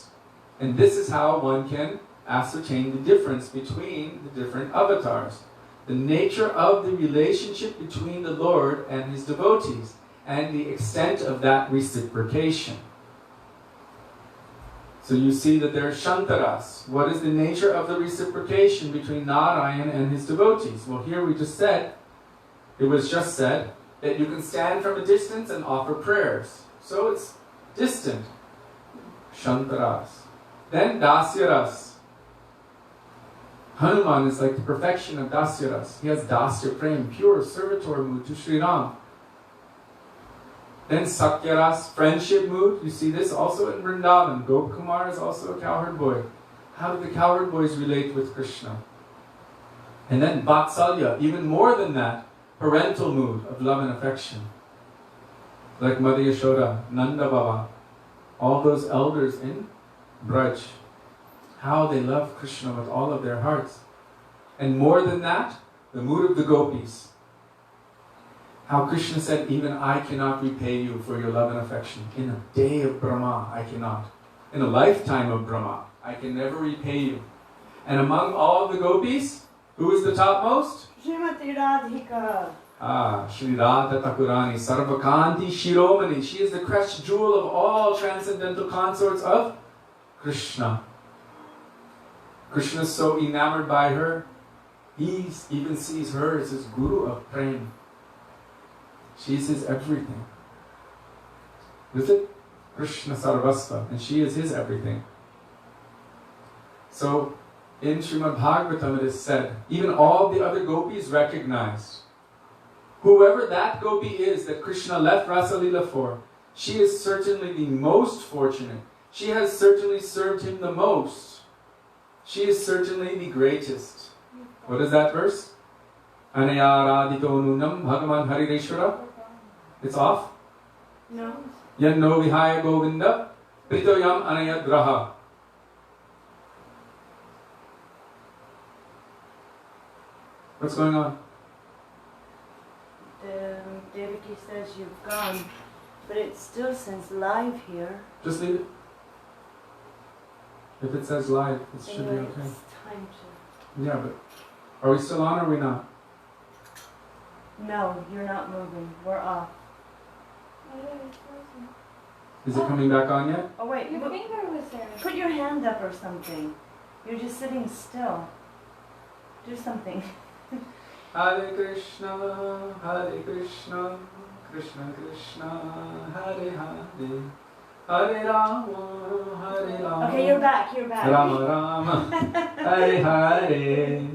And this is how one can ascertain the difference between the different avatars. The nature of the relationship between the Lord and his devotees. and the extent of that reciprocation. So you see that there are shantaras. What is the nature of the reciprocation between Narayan and his devotees? Well, here we just said, it was just said, that you can stand from a distance and offer prayers. So it's distant. Shantaras. Then dasyaras. Hanuman is like the perfection of dasyaras. He has dasya prem, pure servitor mood to Sri Ram. Then sakyaras, friendship mood. You see this also in Vrindavan. Gopkumar is also a cowherd boy. How do the cowherd boys relate with Krishna? And then vatsalya, even more than that, parental mood of love and affection. Like Mother Yashoda, Nanda Baba, all those elders in Braj. How they love Krishna with all of their hearts. And more than that, the mood of the gopis. How Krishna said, even I cannot repay you for your love and affection. In a day of Brahma, I cannot. In a lifetime of Brahma, I can never repay you. And among all the gopis, who is the topmost? Srimati Radhika. Shri Radha Thakurani, Sarvakanti Shiromani. She is the crest jewel of all transcendental consorts of Krishna. Krishna is so enamored by her, he even sees her as his guru of prem. She is his everything. Is it? Krishna Sarvasva, and she is his everything. So, in Srimad Bhagavatam it is said, even all the other gopis recognized, whoever that gopi is that Krishna left Rasalila for, she is certainly the most fortunate. She has certainly served him the most. She is certainly the greatest. What is that verse? Anaya radito nunam bhagavan harireshwara. It's off? No. Yanno vihaya govinda pritoyam anayadraha. What's going on? Devaki says you've gone, but it still says live here. Just leave it. If it says live, it should be okay. It's time to... Yeah, but are we still on or are we not? No, you're not moving. We're off. Is it coming back on yet? Oh wait, Your finger was there. put your hand up or something. You're just sitting still. Do something. Hare Krishna, Krishna Krishna, Hare Hare, Hare Rama, Hare Rama. Okay, you're back. Rama Rama, Hare Hare.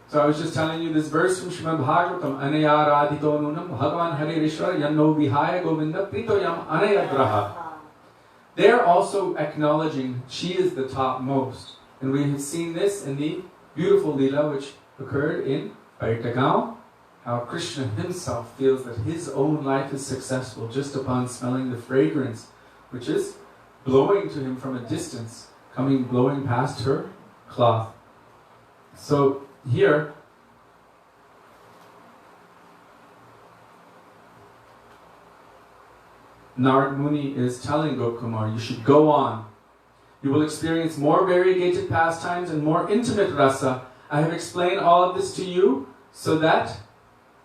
So I was just telling you this verse from Srimad Bhagavatam. Anaya radhito nunam bhagavan haririshwara yanno vihaya govinda pritoyam anayadraha. They're also acknowledging she is the topmost. And we have seen this in the beautiful Leela which occurred in Vaitagam, how Krishna himself feels that his own life is successful just upon smelling the fragrance which is blowing to him from a distance, blowing past her cloth. So here, Narad Muni is telling Gopkumar, you should go on. You will experience more variegated pastimes and more intimate rasa. I have explained all of this to you so that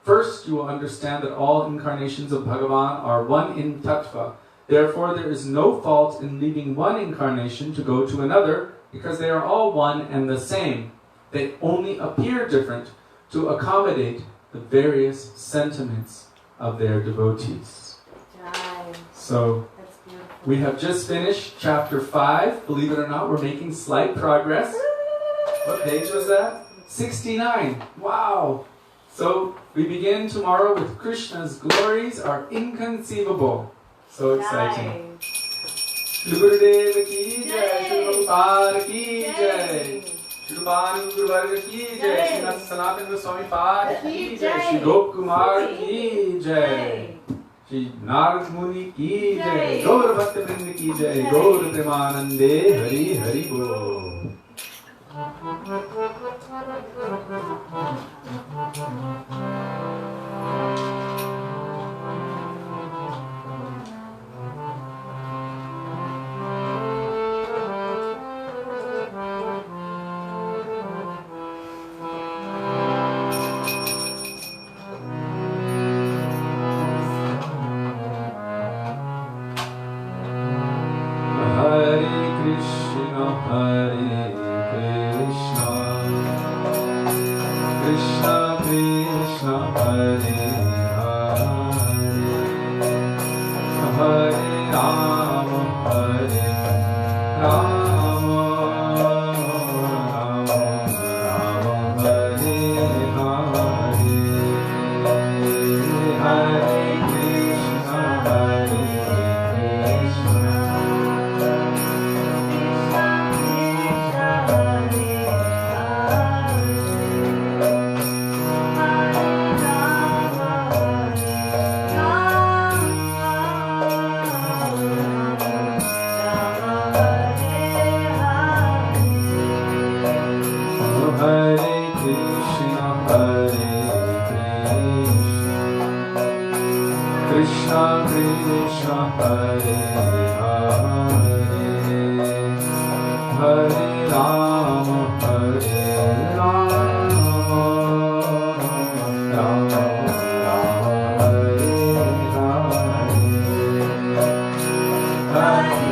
first you will understand that all incarnations of Bhagavan are one in tattva. Therefore there is no fault in leaving one incarnation to go to another because they are all one and the same. They only appear different to accommodate the various sentiments of their devotees. So, we have just finished chapter 5. Believe it or not, we're making slight progress. What page was that? 69. Wow! So, we begin tomorrow with Krishna's glories are inconceivable. So exciting. Srila Gurudev ki jai, Srila Prabhupada ki jai. Shri Guru ki jai, Sri Sanatan Goswamipada ki jai, Sri Gopkumar ki jai, Sri Narad Muni ki jai, Gaur Bhaktivedanta ki jai, Gaur Premanande Hari Hari Bol. Krishna, Hare Krishna, Krishna Krishna, Hare Hare, Hare Rama, Hare Rama, Rama Rama, Hare Hare, Hare Krishna, Hare Krishna, Krishna Krishna, Hare Hare, Hare Rama, Hare Rama, Rama Rama, Hare Hare, Hare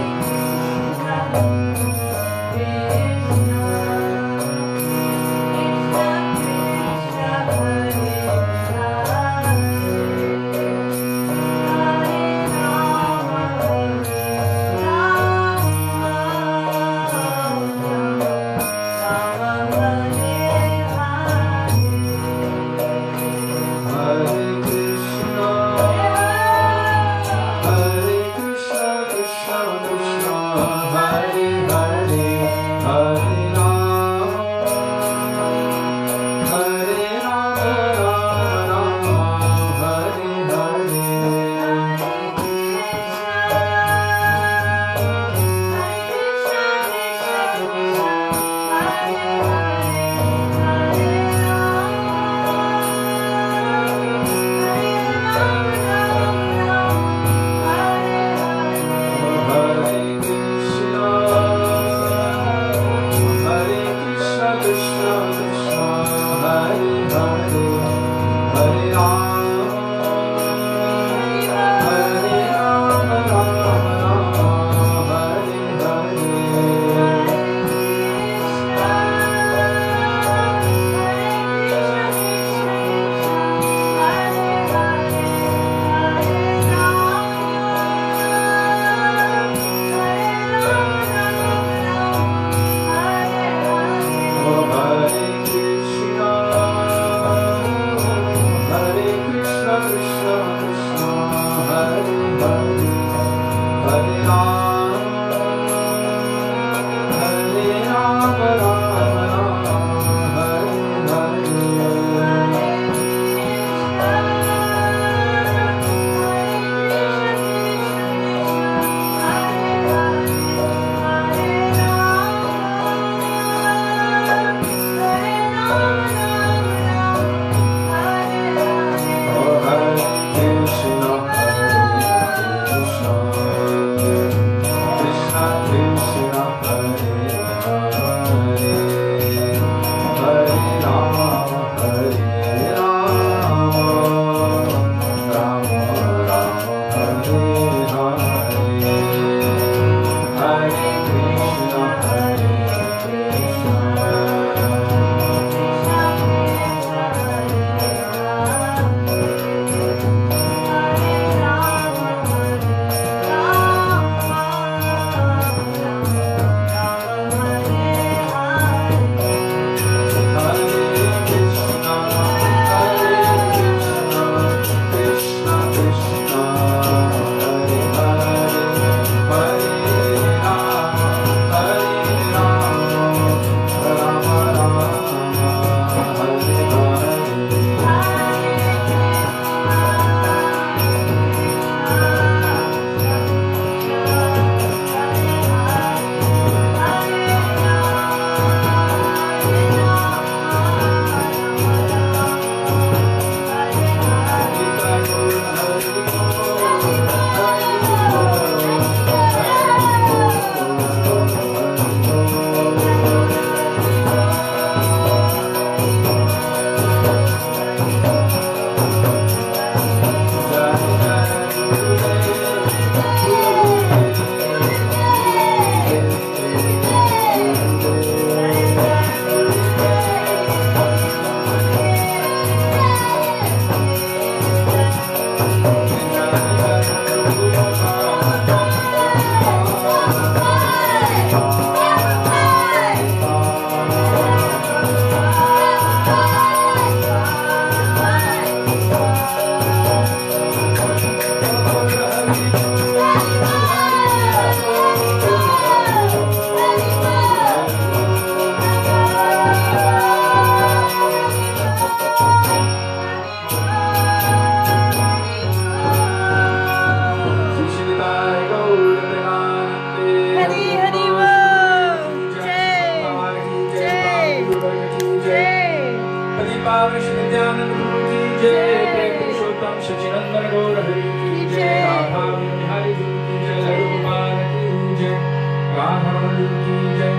जय,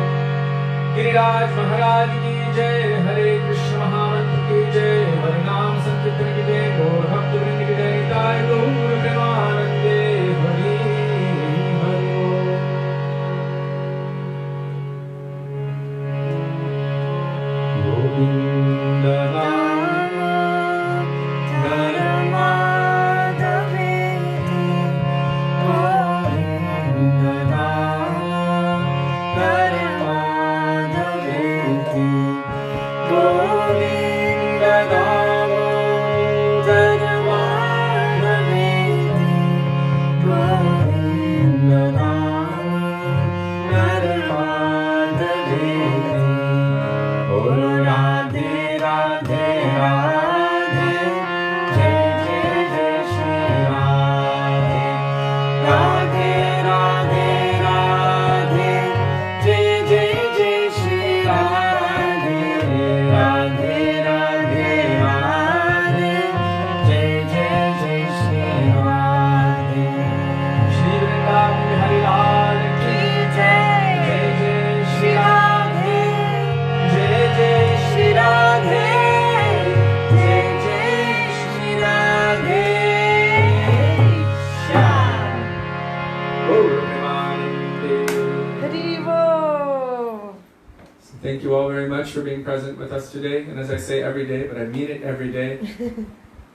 गिरिराज महाराज की जय, हरे कृष्ण महामंत्र की जय, हरि नाम संकीर्तन की जय, गौर भक्त वृंद की जय, निताय गौर प्रेमानंदे हरि हरि बोल। गोविंद नाम धर्माधवेति, गोविंद नाम धर्माधवेति, गोविंद नाम धर्माधवेति, गोविंद नाम धर्माधवेति। बोलो राधे राधे राधे, जय जय जय श्री राधे, राधे राधे राधे, जय जय जय श्री राधे, राधे राधे राधे, जय जय जय श्री राधे। श्री वृंदावन बिहारी लाल की जय, जय जय श्री राधे, जय जय श्री राधे, जय जय श्री राधे। श्याम गौर प्रेमानंदे। Thank you all very much for being present with us today. And as I say every day, but I mean it every day,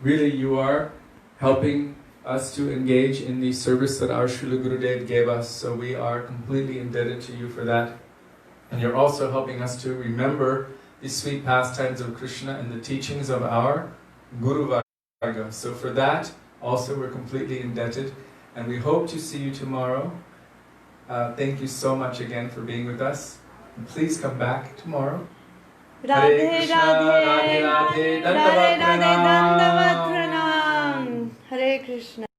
really you are helping us to engage in the service that our Srila Gurudev gave us. So we are completely indebted to you for that. And you're also helping us to remember the sweet pastimes of Krishna and the teachings of our Guru Varga. So for that, also we're completely indebted. And we hope to see you tomorrow. Thank you so much again for being with us. And please come back tomorrow. Hare Krishna, Radhe Radhe, Dandavat Pranam. Hare Krishna.